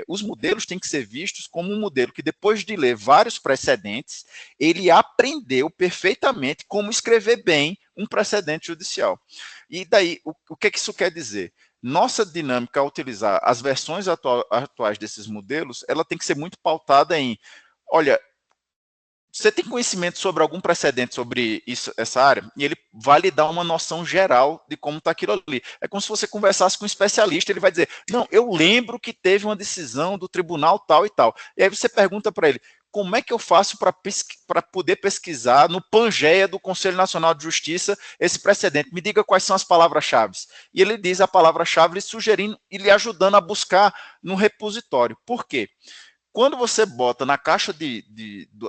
os modelos têm que ser vistos como um modelo que, depois de ler vários precedentes, ele aprendeu perfeitamente como escrever bem um precedente judicial. E daí, o que isso quer dizer? Nossa dinâmica ao utilizar as versões atuais desses modelos, ela tem que ser muito pautada em, olha, você tem conhecimento sobre algum precedente sobre essa área? E ele vai lhe dar uma noção geral de como está aquilo ali. É como se você conversasse com um especialista, ele vai dizer, não, eu lembro que teve uma decisão do tribunal tal e tal. E aí você pergunta para ele, como é que eu faço para poder pesquisar no Pangeia do Conselho Nacional de Justiça esse precedente? Me diga quais são as palavras-chave. E ele diz a palavra-chave, lhe sugerindo e lhe ajudando a buscar no repositório. Por quê? Quando você bota na caixa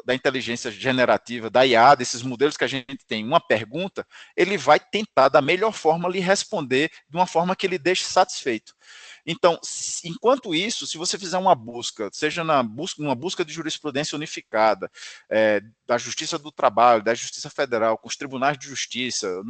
da inteligência generativa, da IA, desses modelos que a gente tem, uma pergunta, ele vai tentar, da melhor forma, lhe responder de uma forma que ele deixe satisfeito. Então, enquanto isso, se você fizer uma busca, seja uma busca de jurisprudência unificada, da Justiça do Trabalho, da Justiça Federal, com os tribunais de justiça,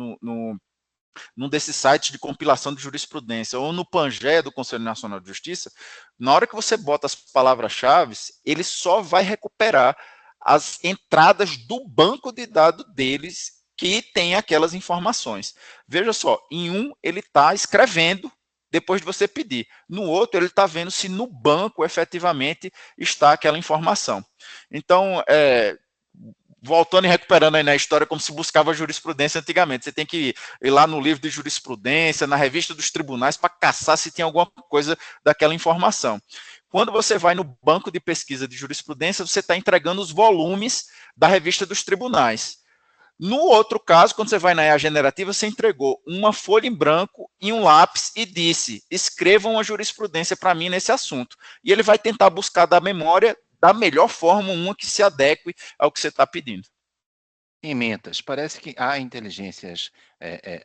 num desses sites de compilação de jurisprudência, ou no Pangeia do Conselho Nacional de Justiça, na hora que você bota as palavras-chave, ele só vai recuperar as entradas do banco de dados deles que tem aquelas informações. Veja só, em um ele está escrevendo depois de você pedir. No outro, ele está vendo se no banco efetivamente está aquela informação. Então, voltando e recuperando aí na história, como se buscava jurisprudência antigamente. Você tem que ir lá no livro de jurisprudência, na revista dos tribunais, para caçar se tem alguma coisa daquela informação. Quando você vai no banco de pesquisa de jurisprudência, você está entregando os volumes da revista dos tribunais. No outro caso, quando você vai na IA generativa, você entregou uma folha em branco e um lápis e disse, escreva uma jurisprudência para mim nesse assunto. E ele vai tentar buscar da memória, da melhor forma, uma que se adeque ao que você está pedindo. Ementas. Parece que há inteligências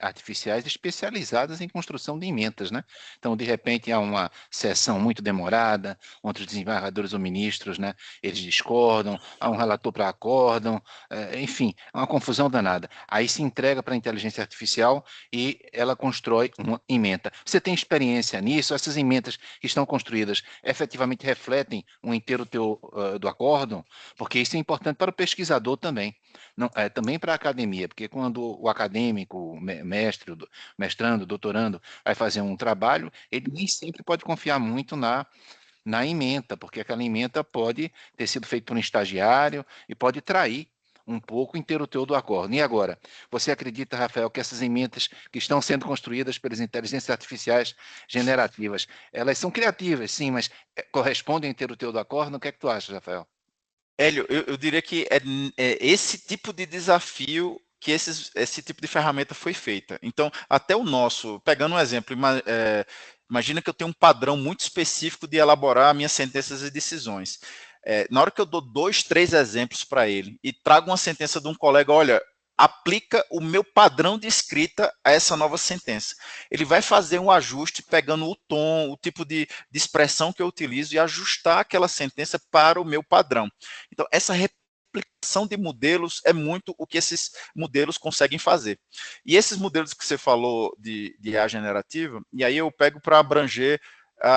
artificiais especializadas em construção de ementas, né? Então, de repente, há uma sessão muito demorada, onde os desembargadores ou ministros, né, eles discordam, há um relator para acórdão, enfim, é uma confusão danada. Aí se entrega para a inteligência artificial e ela constrói uma ementa. Você tem experiência nisso? Essas ementas que estão construídas efetivamente refletem um inteiro do acórdão? Porque isso é importante para o pesquisador também. Não, também para a academia, porque quando o acadêmico, o mestre, mestrando, doutorando, vai fazer um trabalho, ele nem sempre pode confiar muito na ementa, porque aquela ementa pode ter sido feita por um estagiário e pode trair um pouco o interruptor do acordo. E agora, você acredita, Rafael, que essas ementas que estão sendo construídas pelas inteligências artificiais generativas, elas são criativas, sim, mas correspondem ao interruptor do acordo? O que é que tu achas, Rafael? Hélio, eu diria que é esse tipo de desafio que esse tipo de ferramenta foi feita. Então, até o nosso, pegando um exemplo, imagina que eu tenho um padrão muito específico de elaborar minhas sentenças e decisões. Na hora que eu dou 2, 3 exemplos para ele e trago uma sentença de um colega, olha, aplica o meu padrão de escrita a essa nova sentença. Ele vai fazer um ajuste pegando o tom, o tipo de expressão que eu utilizo e ajustar aquela sentença para o meu padrão. Então, essa replicação de modelos é muito o que esses modelos conseguem fazer. E esses modelos que você falou de IA generativa, e aí eu pego para abranger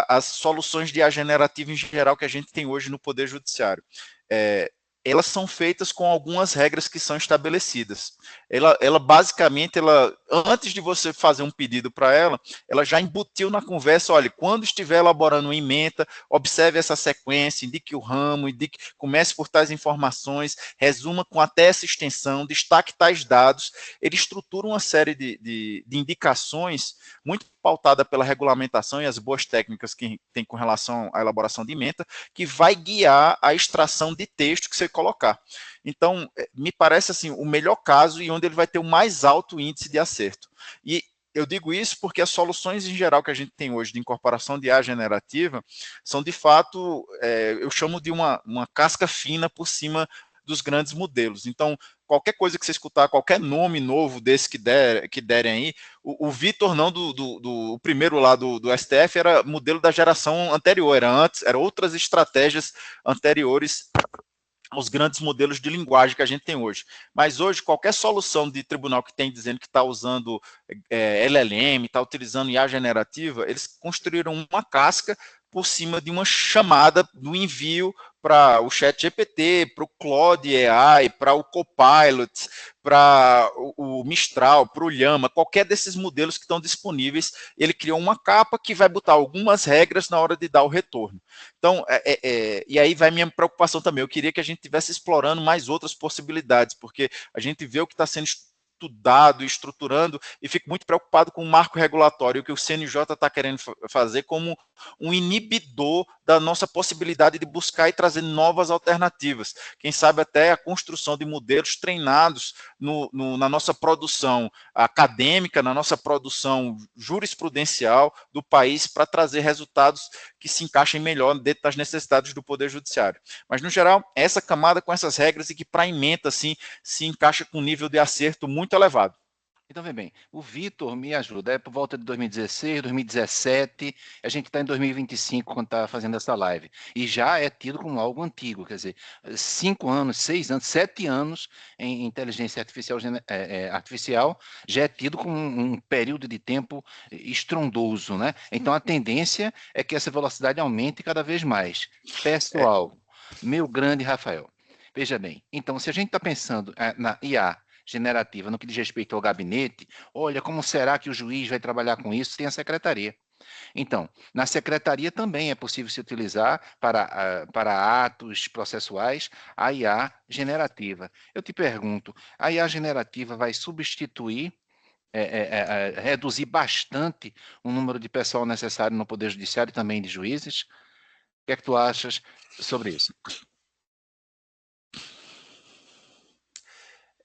as soluções de IA generativa em geral que a gente tem hoje no Poder Judiciário. Elas são feitas com algumas regras que são estabelecidas. Ela basicamente, antes de você fazer um pedido para ela já embutiu na conversa, olha, quando estiver elaborando uma ementa, observe essa sequência, indique o ramo, comece por tais informações, resuma com até essa extensão, destaque tais dados. Ele estrutura uma série de indicações muito pautada pela regulamentação e as boas técnicas que tem com relação à elaboração de ementa, que vai guiar a extração de texto que você colocar. Então, me parece assim o melhor caso e onde ele vai ter o mais alto índice de acerto. E eu digo isso porque as soluções em geral que a gente tem hoje de incorporação de IA generativa são, de fato, eu chamo de uma casca fina por cima dos grandes modelos. Então, qualquer coisa que você escutar, qualquer nome novo desse que derem aí, o Vitor não do primeiro lá do STF era modelo da geração anterior, era outras estratégias anteriores aos grandes modelos de linguagem que a gente tem hoje. Mas hoje, qualquer solução de tribunal que tem dizendo que está usando LLM, está utilizando IA generativa, eles construíram uma casca por cima de uma chamada do envio para o ChatGPT, para o Claude AI, para o Copilot, para o Mistral, para o Llama, qualquer desses modelos que estão disponíveis, ele criou uma capa que vai botar algumas regras na hora de dar o retorno. Então, e aí vai minha preocupação também, eu queria que a gente estivesse explorando mais outras possibilidades, porque a gente vê o que está sendo estudado e estruturando, e fico muito preocupado com o marco regulatório que o CNJ está querendo fazer como um inibidor da nossa possibilidade de buscar e trazer novas alternativas. Quem sabe até a construção de modelos treinados na nossa produção acadêmica, na nossa produção jurisprudencial do país, para trazer resultados que se encaixem melhor dentro das necessidades do Poder Judiciário. Mas, no geral, essa camada com essas regras e que, para a ementa, assim, se encaixa com um nível de acerto muito elevado. Então, vem bem, o Vitor me ajuda, por volta de 2016, 2017, a gente está em 2025 quando está fazendo essa live, e já é tido como algo antigo, quer dizer, 5 anos, 6 anos, 7 anos em inteligência artificial já é tido como um período de tempo estrondoso, né? Então, a tendência é que essa velocidade aumente cada vez mais. Pessoal, meu grande Rafael, veja bem, então, se a gente está pensando na IA, generativa no que diz respeito ao gabinete, olha, como será que o juiz vai trabalhar com isso? Tem a secretaria. Então, na secretaria também é possível se utilizar para atos processuais a IA generativa. Eu te pergunto, a IA generativa vai substituir, reduzir bastante o número de pessoal necessário no Poder Judiciário e também de juízes? O que é que tu achas sobre isso?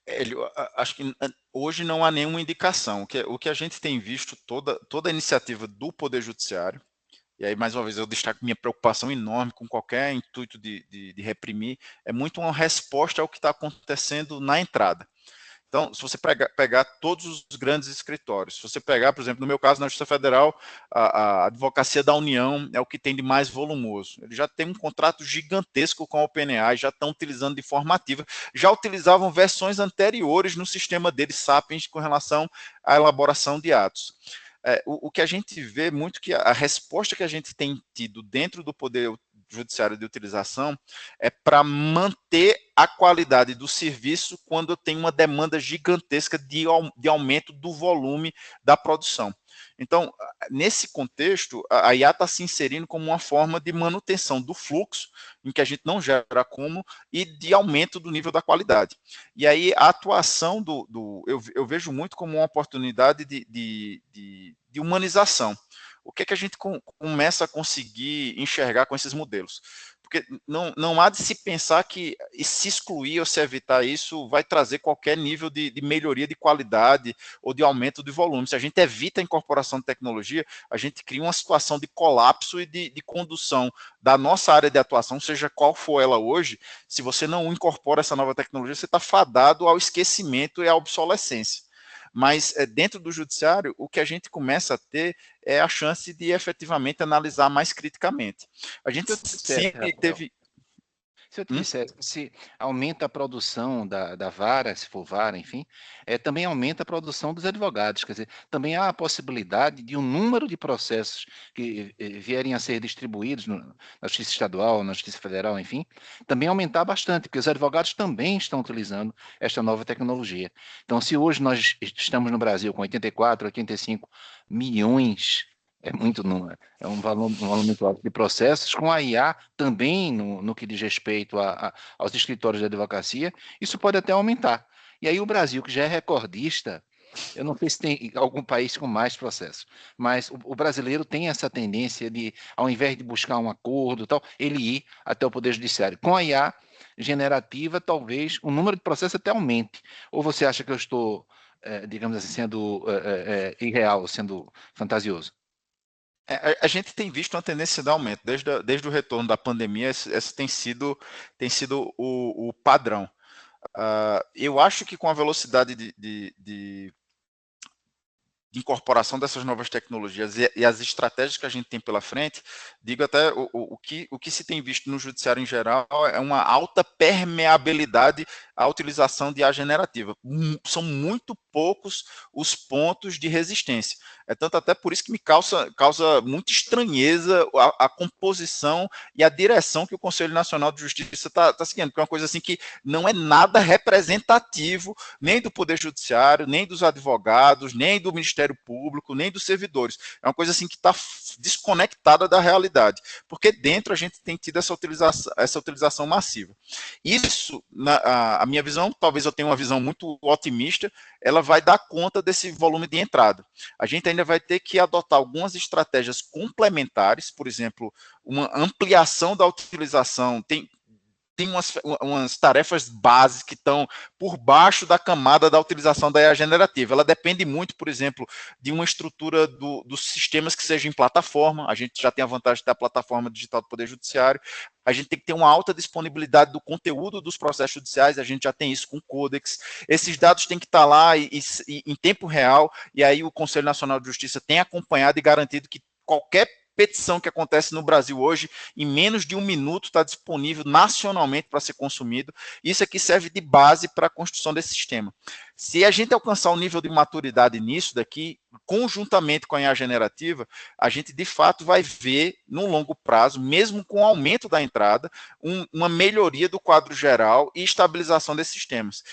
Hélio, acho que hoje não há nenhuma indicação. O que a gente tem visto, toda a iniciativa do Poder Judiciário, e aí, mais uma vez, eu destaco minha preocupação enorme com qualquer intuito de reprimir, é muito uma resposta ao que está acontecendo na entrada. Então, se você pegar todos os grandes escritórios, se você pegar, por exemplo, no meu caso, na Justiça Federal, a Advocacia da União é o que tem de mais volumoso. Ele já tem um contrato gigantesco com a OpenAI, já estão utilizando de forma ativa, já utilizavam versões anteriores no sistema deles, Sapiens, com relação à elaboração de atos. O que a gente vê muito que a resposta que a gente tem tido dentro do Poder judiciário de utilização é para manter a qualidade do serviço quando eu tenho uma demanda gigantesca de aumento do volume da produção. Então, nesse contexto, a IA está se inserindo como uma forma de manutenção do fluxo, em que a gente não gera acúmulo, e de aumento do nível da qualidade. E aí, a atuação eu vejo muito como uma oportunidade de humanização. O que é que a gente começa a conseguir enxergar com esses modelos? Porque não há de se pensar que se excluir ou se evitar isso vai trazer qualquer nível de melhoria de qualidade ou de aumento de volume. Se a gente evita a incorporação de tecnologia, a gente cria uma situação de colapso e de condução da nossa área de atuação, seja qual for ela hoje. Se você não incorpora essa nova tecnologia, você está fadado ao esquecimento e à obsolescência. Mas dentro do judiciário, o que a gente começa a ter é a chance de efetivamente analisar mais criticamente. A gente sempre teve... Se eu te dissesse que se aumenta a produção da vara, se for vara, enfim, também aumenta a produção dos advogados. Quer dizer, também há a possibilidade de um número de processos que vierem a ser distribuídos na Justiça Estadual, na Justiça Federal, enfim, também aumentar bastante, porque os advogados também estão utilizando esta nova tecnologia. Então, se hoje nós estamos no Brasil com 84, 85 milhões, é muito número, é um valor muito alto de processos, com a IA também no que diz respeito aos escritórios de advocacia, isso pode até aumentar. E aí o Brasil, que já é recordista, eu não sei se tem algum país com mais processos, mas o brasileiro tem essa tendência de, ao invés de buscar um acordo, tal, ele ir até o Poder Judiciário. Com a IA generativa, talvez o número de processos até aumente. Ou você acha que eu estou, digamos assim, sendo irreal, sendo fantasioso? A gente tem visto uma tendência de aumento, desde o retorno da pandemia, esse tem sido o padrão. Eu acho que com a velocidade de incorporação dessas novas tecnologias e as estratégias que a gente tem pela frente, digo até o que se tem visto no judiciário em geral é uma alta permeabilidade à utilização de IA generativa. São muito poucos os pontos de resistência. É tanto até por isso que me causa muita estranheza a composição e a direção que o Conselho Nacional de Justiça está seguindo, porque é uma coisa assim que não é nada representativo nem do Poder Judiciário, nem dos advogados, nem do Ministério Público, nem dos servidores. É uma coisa assim que está desconectada da realidade, porque dentro a gente tem tido essa utilização massiva. Isso, a minha visão, talvez eu tenha uma visão muito otimista, ela vai dar conta desse volume de entrada. A gente ainda vai ter que adotar algumas estratégias complementares, por exemplo, uma ampliação da utilização, tem umas tarefas básicas que estão por baixo da camada da utilização da IA generativa. Ela depende muito, por exemplo, de uma estrutura dos sistemas que seja em plataforma. A gente já tem a vantagem da plataforma digital do Poder Judiciário. A gente tem que ter uma alta disponibilidade do conteúdo dos processos judiciais, a gente já tem isso com o Codex. Esses dados têm que estar lá em tempo real, e aí o Conselho Nacional de Justiça tem acompanhado e garantido que qualquer petição que acontece no Brasil hoje, em menos de 1 minuto, está disponível nacionalmente para ser consumido. Isso aqui serve de base para a construção desse sistema. Se a gente alcançar um nível de maturidade nisso daqui, conjuntamente com a IA generativa, a gente de fato vai ver, no longo prazo, mesmo com o aumento da entrada, uma melhoria do quadro geral e estabilização desses sistemas.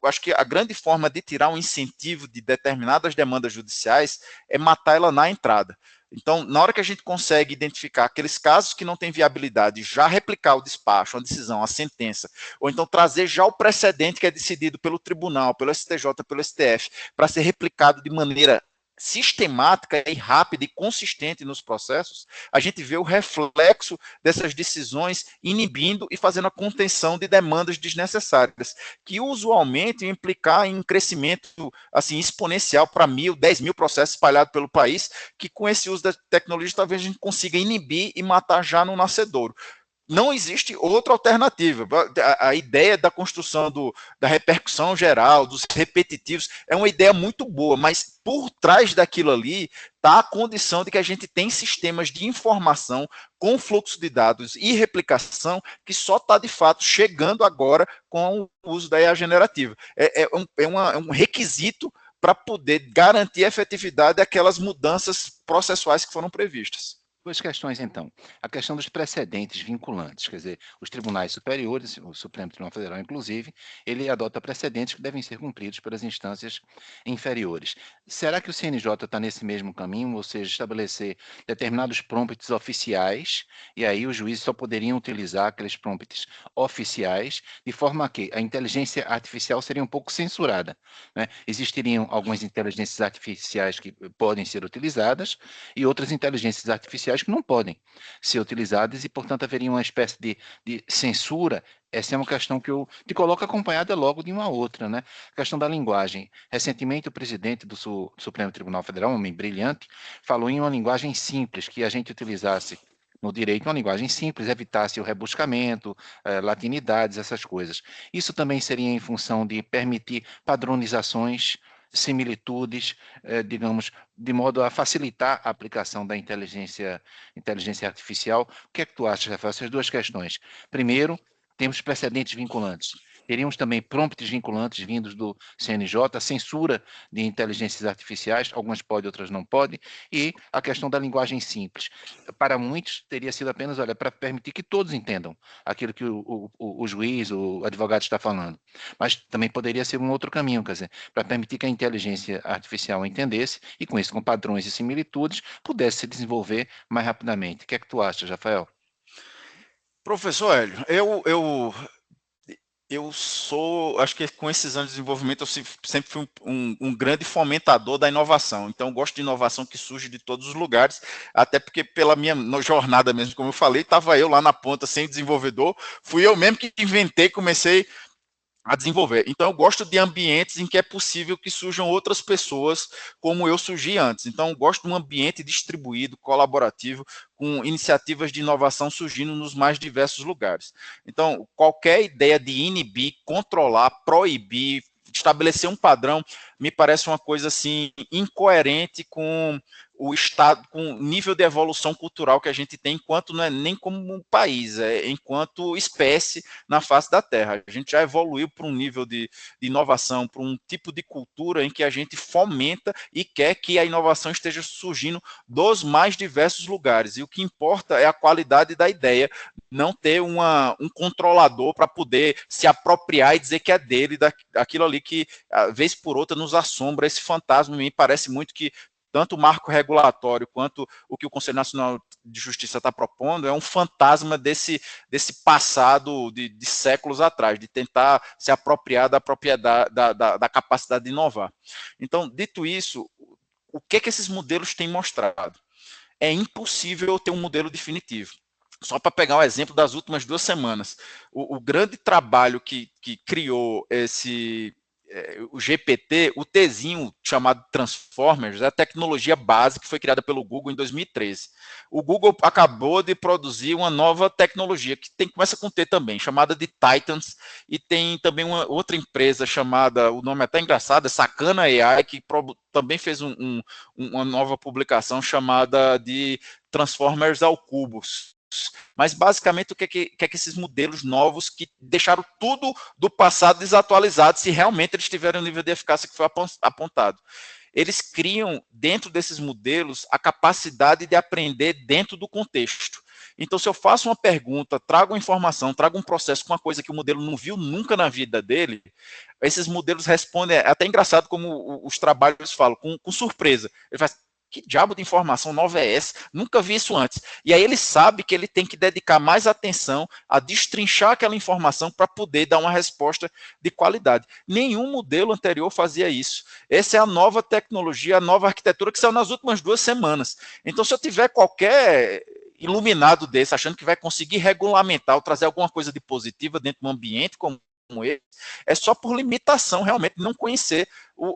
Acho que a grande forma de tirar um incentivo de determinadas demandas judiciais é matar ela na entrada. Então, na hora que a gente consegue identificar aqueles casos que não têm viabilidade, já replicar o despacho, a decisão, a sentença, ou então trazer já o precedente que é decidido pelo tribunal, pelo STJ, pelo STF, para ser replicado de maneira sistemática e rápida e consistente nos processos, a gente vê o reflexo dessas decisões inibindo e fazendo a contenção de demandas desnecessárias, que usualmente implicar em um crescimento assim, exponencial para 1.000, 10.000 processos espalhados pelo país, que com esse uso da tecnologia talvez a gente consiga inibir e matar já no nascedouro. Não existe outra alternativa. A ideia da construção da repercussão geral, dos repetitivos, é uma ideia muito boa, mas por trás daquilo ali está a condição de que a gente tem sistemas de informação com fluxo de dados e replicação que só está, de fato, chegando agora com o uso da IA generativa. É um requisito para poder garantir a efetividade daquelas mudanças processuais que foram previstas. Duas questões, então. A questão dos precedentes vinculantes, quer dizer, os tribunais superiores, o Supremo Tribunal Federal, inclusive, ele adota precedentes que devem ser cumpridos pelas instâncias inferiores. Será que o CNJ está nesse mesmo caminho, ou seja, estabelecer determinados prompts oficiais, e aí os juízes só poderiam utilizar aqueles prompts oficiais, de forma que a inteligência artificial seria um pouco censurada, né? Existiriam algumas inteligências artificiais que podem ser utilizadas, e outras inteligências artificiais que não podem ser utilizadas e, portanto, haveria uma espécie de censura. Essa é uma questão que eu te coloco acompanhada logo de uma outra, né? A questão da linguagem. Recentemente, o presidente do Supremo Tribunal Federal, um homem brilhante, falou em uma linguagem simples, que a gente utilizasse no direito uma linguagem simples, evitasse o rebuscamento, latinidades, essas coisas. Isso também seria em função de permitir padronizações, similitudes, digamos, de modo a facilitar a aplicação da inteligência artificial. O que é que tu acha, Rafael? Essas duas questões. Primeiro, temos precedentes vinculantes. Teríamos também prompts vinculantes vindos do CNJ, a censura de inteligências artificiais, algumas podem, outras não podem, e a questão da linguagem simples. Para muitos, teria sido apenas, olha, para permitir que todos entendam aquilo que o juiz, o advogado está falando. Mas também poderia ser um outro caminho, quer dizer, para permitir que a inteligência artificial entendesse e, com isso, com padrões e similitudes, pudesse se desenvolver mais rapidamente. O que é que tu achas, Rafael? Professor Hélio, eu sou, acho que com esses anos de desenvolvimento, eu sempre fui um grande fomentador da inovação. Então, eu gosto de inovação que surge de todos os lugares, até porque pela minha jornada mesmo, como eu falei, estava eu lá na ponta sem desenvolvedor, fui eu mesmo que inventei, comecei a desenvolver. Então, eu gosto de ambientes em que é possível que surjam outras pessoas como eu surgi antes. Então, eu gosto de um ambiente distribuído, colaborativo, com iniciativas de inovação surgindo nos mais diversos lugares. Então, qualquer ideia de inibir, controlar, proibir, estabelecer um padrão, me parece uma coisa assim incoerente com o estado, com o nível de evolução cultural que a gente tem, enquanto não é nem como um país, é enquanto espécie na face da Terra. A gente já evoluiu para um nível de inovação, para um tipo de cultura em que a gente fomenta e quer que a inovação esteja surgindo dos mais diversos lugares. E o que importa é a qualidade da ideia, não ter um controlador para poder se apropriar e dizer que é dele, daquilo ali que, vez por outra, nos assombra. Esse fantasma me parece muito que tanto o marco regulatório quanto o que o Conselho Nacional de Justiça está propondo é um fantasma desse passado de séculos atrás, de tentar se apropriar da propriedade, da capacidade de inovar. Então, dito isso, o que esses modelos têm mostrado? É impossível ter um modelo definitivo. Só para pegar o exemplo das últimas 2 semanas, o grande trabalho que criou o GPT, o Tzinho chamado Transformers, é a tecnologia base que foi criada pelo Google em 2013. O Google acabou de produzir uma nova tecnologia, que começa com T também, chamada de Titans, e tem também uma outra empresa chamada, o nome é até engraçado, é Sacana AI, que também fez uma nova publicação chamada de Transformers ao Cubos. Mas basicamente o que é que esses modelos novos que deixaram tudo do passado desatualizado, se realmente eles tiverem o nível de eficácia que foi apontado. Eles criam dentro desses modelos a capacidade de aprender dentro do contexto. Então, se eu faço uma pergunta, trago uma informação, trago um processo com uma coisa que o modelo não viu nunca na vida dele, esses modelos respondem, é até engraçado como os trabalhos falam, com surpresa. Ele faz, que diabo de informação nova é essa? Nunca vi isso antes. E aí ele sabe que ele tem que dedicar mais atenção a destrinchar aquela informação para poder dar uma resposta de qualidade. Nenhum modelo anterior fazia isso. Essa é a nova tecnologia, a nova arquitetura que saiu nas últimas 2 semanas. Então, se eu tiver qualquer iluminado desse, achando que vai conseguir regulamentar ou trazer alguma coisa de positiva dentro de um ambiente como esse, é só por limitação, realmente, não conhecer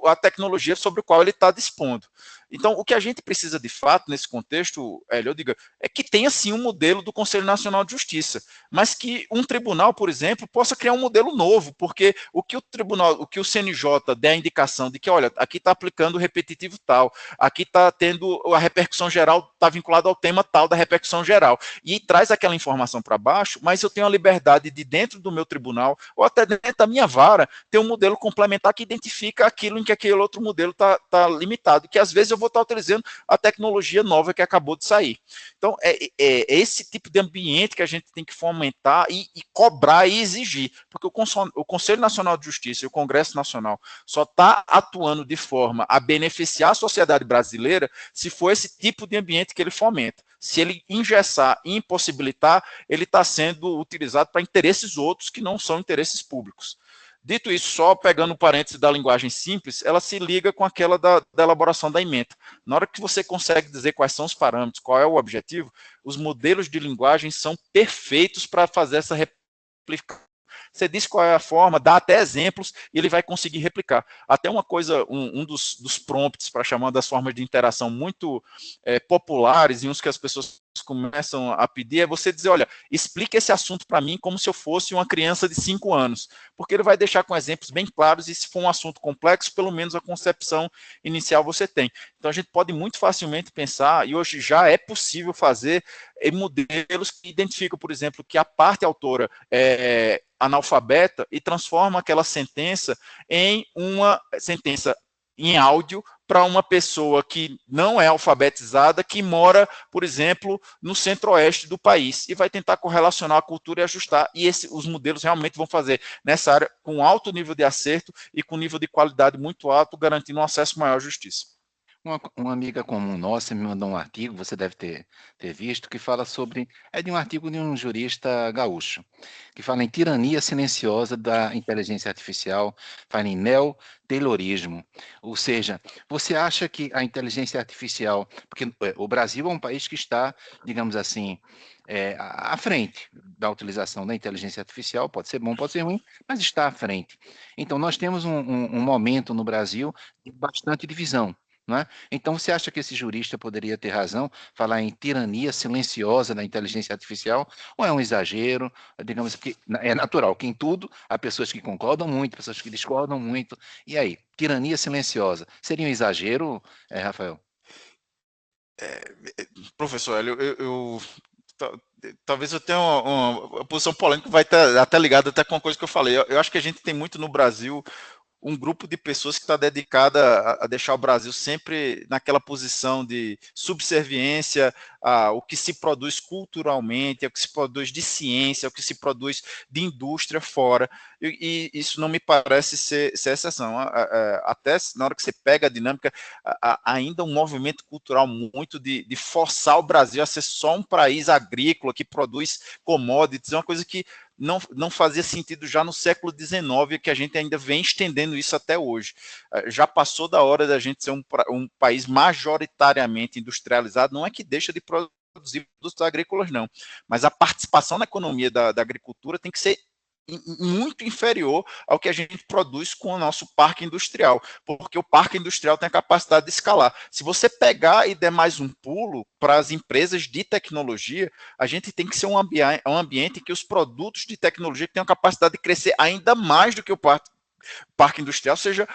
a tecnologia sobre a qual ele está dispondo. Então, o que a gente precisa, de fato, nesse contexto, Hélio, eu digo, é que tenha, sim, um modelo do Conselho Nacional de Justiça, mas que um tribunal, por exemplo, possa criar um modelo novo, porque o que o CNJ der a indicação de que, olha, aqui está aplicando o repetitivo tal, aqui está tendo a repercussão geral, está vinculado ao tema tal da repercussão geral, e traz aquela informação para baixo, mas eu tenho a liberdade de, dentro do meu tribunal, ou até dentro da minha vara, ter um modelo complementar que identifica aquilo naquilo em que aquele outro modelo está limitado, que às vezes eu vou estar utilizando a tecnologia nova que acabou de sair. Então, é esse tipo de ambiente que a gente tem que fomentar e cobrar e exigir, porque o Conselho Nacional de Justiça e o Congresso Nacional só está atuando de forma a beneficiar a sociedade brasileira se for esse tipo de ambiente que ele fomenta. Se ele engessar e impossibilitar, ele está sendo utilizado para interesses outros que não são interesses públicos. Dito isso, só pegando o parêntese da linguagem simples, ela se liga com aquela da elaboração da ementa. Na hora que você consegue dizer quais são os parâmetros, qual é o objetivo, os modelos de linguagem são perfeitos para fazer essa replicação. Você diz qual é a forma, dá até exemplos e ele vai conseguir replicar. Até uma coisa, um dos prompts para chamar das formas de interação muito populares e uns que as pessoas começam a pedir é você dizer, olha, explique esse assunto para mim como se eu fosse uma criança de 5 anos, porque ele vai deixar com exemplos bem claros e se for um assunto complexo, pelo menos a concepção inicial você tem. Então a gente pode muito facilmente pensar, e hoje já é possível fazer modelos que identificam, por exemplo, que a parte autora é analfabeta e transforma aquela sentença em uma sentença em áudio para uma pessoa que não é alfabetizada, que mora, por exemplo, no centro-oeste do país, e vai tentar correlacionar a cultura e ajustar, e os modelos realmente vão fazer nessa área com alto nível de acerto e com nível de qualidade muito alto, garantindo um acesso maior à justiça. Uma amiga comum nossa me mandou um artigo, você deve ter visto, que fala sobre. É de um artigo de um jurista gaúcho, que fala em tirania silenciosa da inteligência artificial, fala em neo-taylorismo. Ou seja, você acha que a inteligência artificial. Porque o Brasil é um país que está, digamos assim, à frente da utilização da inteligência artificial, pode ser bom, pode ser ruim, mas está à frente. Então, nós temos um momento no Brasil de bastante divisão. Não é? Então, você acha que esse jurista poderia ter razão, falar em tirania silenciosa da inteligência artificial, ou é um exagero? Digamos que é natural que em tudo há pessoas que concordam muito, pessoas que discordam muito. E aí, tirania silenciosa, seria um exagero, Rafael? Professor Hélio, talvez eu tenha uma posição polêmica que vai estar até ligada até com a coisa que eu falei. Eu acho que a gente tem muito no Brasil um grupo de pessoas que está dedicada a deixar o Brasil sempre naquela posição de subserviência ao que se produz culturalmente, ao que se produz de ciência, ao que se produz de indústria fora, e isso não me parece ser exceção. Até na hora que você pega a dinâmica, ainda um movimento cultural muito de forçar o Brasil a ser só um país agrícola que produz commodities, é uma coisa que não fazia sentido já no século XIX, que a gente ainda vem estendendo isso até hoje. Já passou da hora da gente ser um país majoritariamente industrializado, não é que deixa de produzir produtos agrícolas, não, mas a participação na economia da agricultura tem que ser muito inferior ao que a gente produz com o nosso parque industrial, porque o parque industrial tem a capacidade de escalar. Se você pegar e der mais um pulo para as empresas de tecnologia, a gente tem que ser um ambiente em que os produtos de tecnologia tenham a capacidade de crescer ainda mais do que o parque industrial seja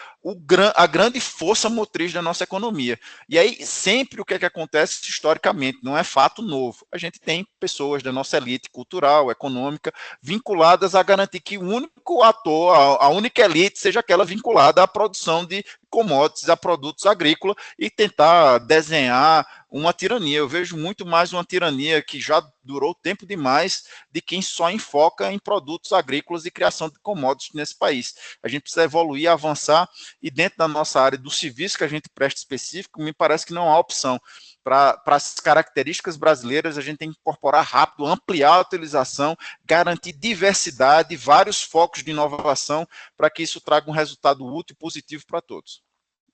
a grande força motriz da nossa economia. E aí, sempre o que acontece historicamente, não é fato novo. A gente tem pessoas da nossa elite cultural, econômica, vinculadas a garantir que o único ator, a única elite, seja aquela vinculada à produção de commodities, a produtos agrícolas, e tentar desenhar uma tirania. Eu vejo muito mais uma tirania que já durou tempo demais de quem só enfoca em produtos agrícolas e criação de commodities nesse país. A gente precisa evoluir, avançar, e dentro da nossa área do serviço que a gente presta específico, me parece que não há opção. Para as características brasileiras, a gente tem que incorporar rápido, ampliar a utilização, garantir diversidade, vários focos de inovação, para que isso traga um resultado útil e positivo para todos.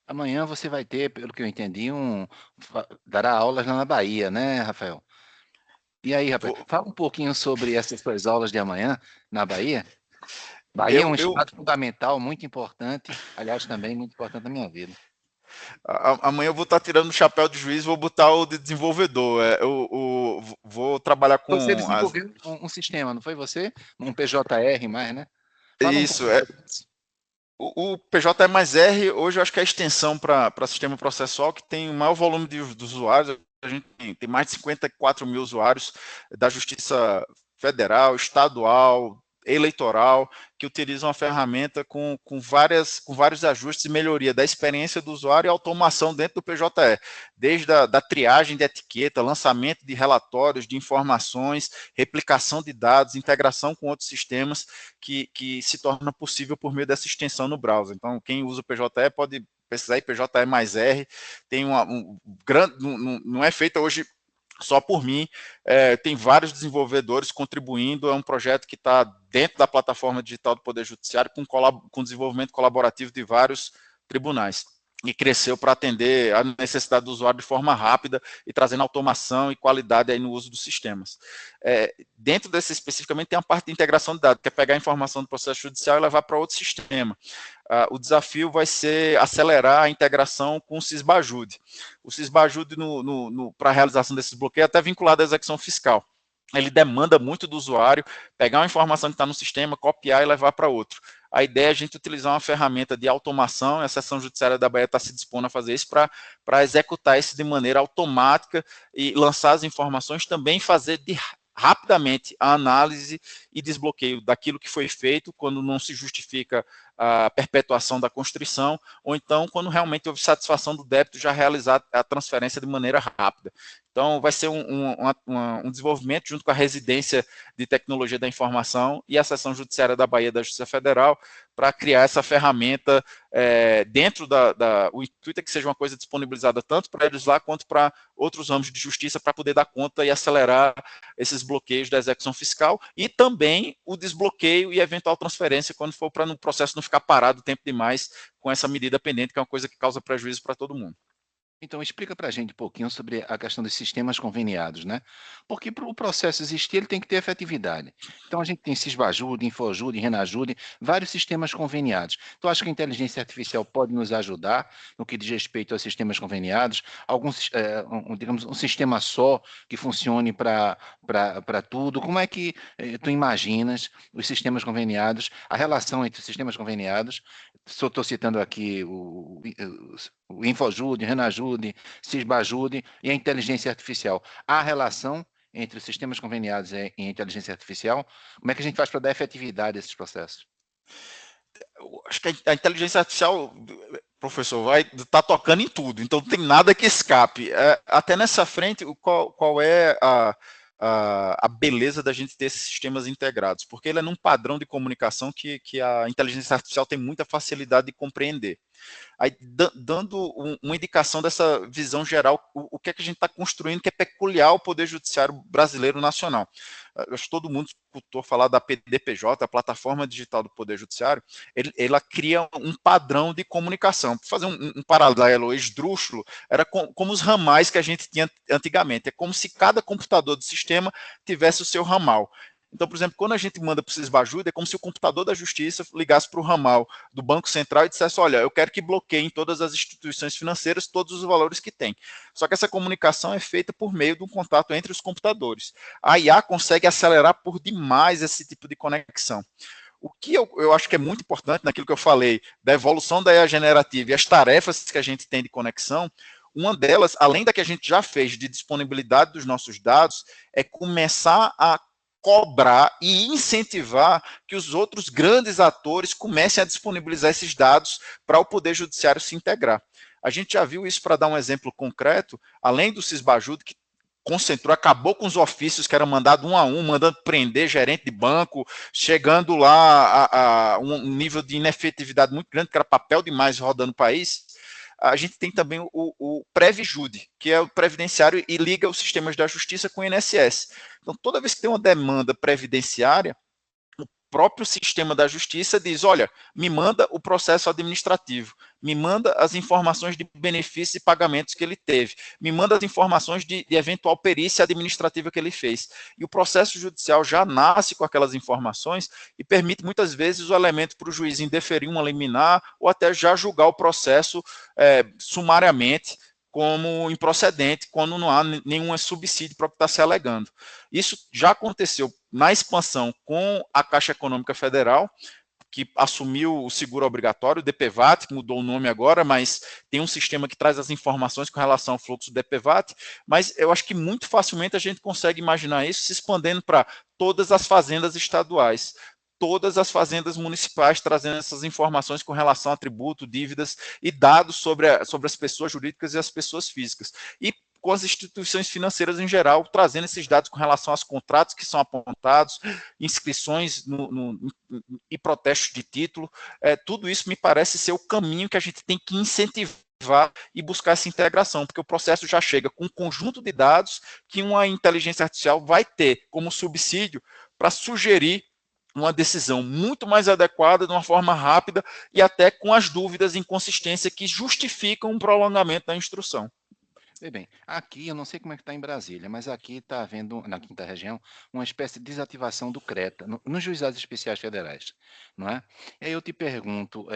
Amanhã você vai ter, pelo que eu entendi, dará aulas lá na Bahia, né, Rafael? E aí, Rafael, fala um pouquinho sobre essas suas aulas de amanhã na Bahia. Bahia é um estado fundamental, muito importante, aliás, também muito importante na minha vida. Amanhã eu vou estar tirando o chapéu de juiz, vou botar o de desenvolvedor. Eu vou trabalhar com... Você desenvolveu um sistema, não foi você? Um PJR mais, né? Fala isso, o PJ mais R, hoje eu acho que é a extensão para sistema processual que tem o maior volume de usuários. A gente tem mais de 54 mil usuários da Justiça Federal, Estadual, eleitoral, que utilizam a ferramenta com vários ajustes e melhoria da experiência do usuário e automação dentro do PJE, desde da triagem de etiqueta, lançamento de relatórios, de informações, replicação de dados, integração com outros sistemas que se torna possível por meio dessa extensão no browser. Então, quem usa o PJE pode pesquisar aí PJE mais R, tem grande, não é feita hoje só por mim, tem vários desenvolvedores contribuindo, é um projeto que está dentro da plataforma digital do Poder Judiciário com desenvolvimento colaborativo de vários tribunais. E cresceu para atender a necessidade do usuário de forma rápida e trazendo automação e qualidade aí no uso dos sistemas. Dentro desse especificamente tem a parte de integração de dados, que é pegar a informação do processo judicial e levar para outro sistema. O desafio vai ser acelerar a integração com o Sysbajude. O Sysbajude, para a realização desses bloqueios, é até vinculado à execução fiscal. Ele demanda muito do usuário pegar uma informação que está no sistema, copiar e levar para outro. A ideia é a gente utilizar uma ferramenta de automação, e a Seção Judiciária da Bahia está se dispondo a fazer isso para executar isso de maneira automática e lançar as informações, também fazer rapidamente a análise e desbloqueio daquilo que foi feito quando não se justifica a perpetuação da constrição, ou então quando realmente houve satisfação do débito, já realizar a transferência de maneira rápida. Então, vai ser um desenvolvimento junto com a Residência de Tecnologia da Informação e a Seção Judiciária da Bahia da Justiça Federal para criar essa ferramenta dentro o intuito é que seja uma coisa disponibilizada tanto para eles lá quanto para outros ramos de justiça para poder dar conta e acelerar esses bloqueios da execução fiscal e também o desbloqueio e eventual transferência quando for para no processo não ficar parado tempo demais com essa medida pendente, que é uma coisa que causa prejuízo para todo mundo. Então, explica para a gente um pouquinho sobre a questão dos sistemas conveniados, né? Porque para o processo existir, ele tem que ter efetividade. Então, a gente tem Sysbajude, Infojude, Renajude, vários sistemas conveniados. Então, acho que a inteligência artificial pode nos ajudar no que diz respeito aos sistemas conveniados, digamos, um sistema só que funcione para tudo. Como é que tu imaginas os sistemas conveniados, a relação entre os sistemas conveniados? Estou citando aqui o Infojude, Renajude, Sysbajude e a inteligência artificial. Há relação entre os sistemas conveniados e a inteligência artificial? Como é que a gente faz para dar efetividade a esses processos? Acho que a inteligência artificial, professor, vai estar tocando em tudo, então não tem nada que escape. Até nessa frente, qual é a beleza da gente ter esses sistemas integrados? Porque ele é num padrão de comunicação que a inteligência artificial tem muita facilidade de compreender. Aí, dando uma indicação dessa visão geral, o que é que a gente está construindo que é peculiar ao Poder Judiciário brasileiro nacional. Acho que todo mundo escutou falar da PDPJ, a Plataforma Digital do Poder Judiciário, ela cria um padrão de comunicação. Para fazer um paralelo esdrúxulo, era como os ramais que a gente tinha antigamente. É como se cada computador do sistema tivesse o seu ramal. Então, por exemplo, quando a gente manda para o Sysbajude, é como se o computador da justiça ligasse para o ramal do Banco Central e dissesse, olha, eu quero que bloqueiem todas as instituições financeiras, todos os valores que tem. Só que essa comunicação é feita por meio de um contato entre os computadores. A IA consegue acelerar por demais esse tipo de conexão. O que eu acho que é muito importante naquilo que eu falei, da evolução da IA generativa e as tarefas que a gente tem de conexão, uma delas, além da que a gente já fez de disponibilidade dos nossos dados, é começar a cobrar e incentivar que os outros grandes atores comecem a disponibilizar esses dados para o Poder Judiciário se integrar. A gente já viu isso, para dar um exemplo concreto, além do Sysbajude, que concentrou, acabou com os ofícios que eram mandados um a um, mandando prender gerente de banco, chegando lá a um nível de inefetividade muito grande, que era papel demais rodando o país. A gente tem também o Previjude, que é o previdenciário e liga os sistemas da justiça com o INSS. Então, toda vez que tem uma demanda previdenciária, o próprio sistema da justiça diz, olha, me manda o processo administrativo, me manda as informações de benefícios e pagamentos que ele teve, me manda as informações de eventual perícia administrativa que ele fez. E o processo judicial já nasce com aquelas informações e permite muitas vezes o elemento para o juiz indeferir uma liminar ou até já julgar o processo sumariamente como improcedente, quando não há nenhum subsídio para o que está se alegando. Isso já aconteceu na expansão com a Caixa Econômica Federal, que assumiu o seguro obrigatório, o DPVAT, que mudou o nome agora, mas tem um sistema que traz as informações com relação ao fluxo do DPVAT, mas eu acho que muito facilmente a gente consegue imaginar isso se expandendo para todas as fazendas estaduais. todas as fazendas municipais, trazendo essas informações com relação a tributo, dívidas e dados sobre as pessoas jurídicas e as pessoas físicas. E com as instituições financeiras em geral, trazendo esses dados com relação aos contratos que são apontados, inscrições e protestos de título. Tudo isso me parece ser o caminho que a gente tem que incentivar e buscar essa integração, porque o processo já chega com um conjunto de dados que uma inteligência artificial vai ter como subsídio para sugerir uma decisão muito mais adequada, de uma forma rápida e até com as dúvidas e inconsistência que justificam um prolongamento da instrução. Bem, aqui, eu não sei como é que está em Brasília, mas aqui está havendo, na quinta região, uma espécie de desativação do CRETA, nos juizados especiais federais, não é? E aí eu te pergunto,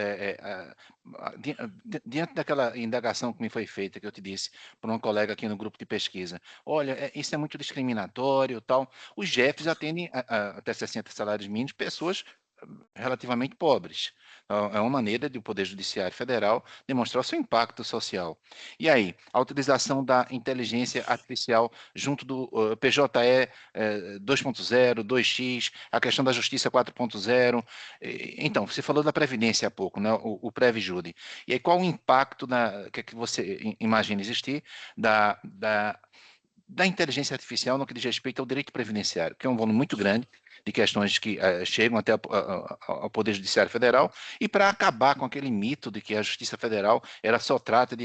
diante daquela indagação que me foi feita, que eu te disse, por uma colega aqui no grupo de pesquisa, olha, isso é muito discriminatório, tal, os jefes atendem até 60 salários mínimos pessoas relativamente pobres. É uma maneira de o Poder Judiciário Federal demonstrar o seu impacto social. E aí, a utilização da inteligência artificial junto do PJE 2.0, 2x, a questão da Justiça 4.0. Então, você falou da Previdência há pouco, né, o Previjude. E aí, qual o impacto que você imagina existir da inteligência artificial no que diz respeito ao direito previdenciário, que é um volume muito grande de questões que chegam até ao Poder Judiciário Federal, e para acabar com aquele mito de que a Justiça Federal ela só trata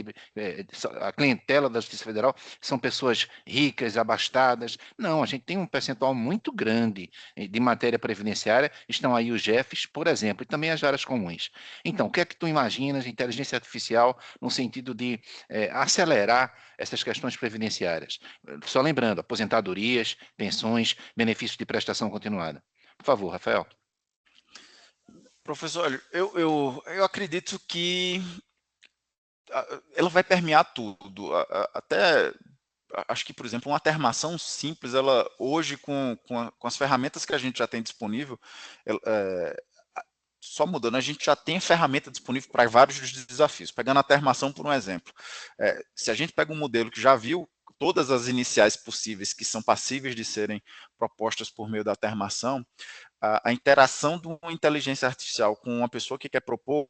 a clientela da Justiça Federal são pessoas ricas, abastadas. Não, a gente tem um percentual muito grande de matéria previdenciária, estão aí os jefes, por exemplo, e também as áreas comuns. Então, o que é que tu imaginas de inteligência artificial no sentido de acelerar essas questões previdenciárias? Só lembrando, aposentadorias, pensões, benefícios de prestação continuada. Por favor, Rafael. Professor, olha, eu acredito que ela vai permear tudo, até acho que, por exemplo, uma termação simples, ela hoje com as ferramentas que a gente já tem disponível, só mudando, a gente já tem ferramenta disponível para vários dos desafios. Pegando a termação por um exemplo, se a gente pega um modelo que já viu todas as iniciais possíveis que são passíveis de serem propostas por meio da termação, a interação de uma inteligência artificial com uma pessoa que quer propor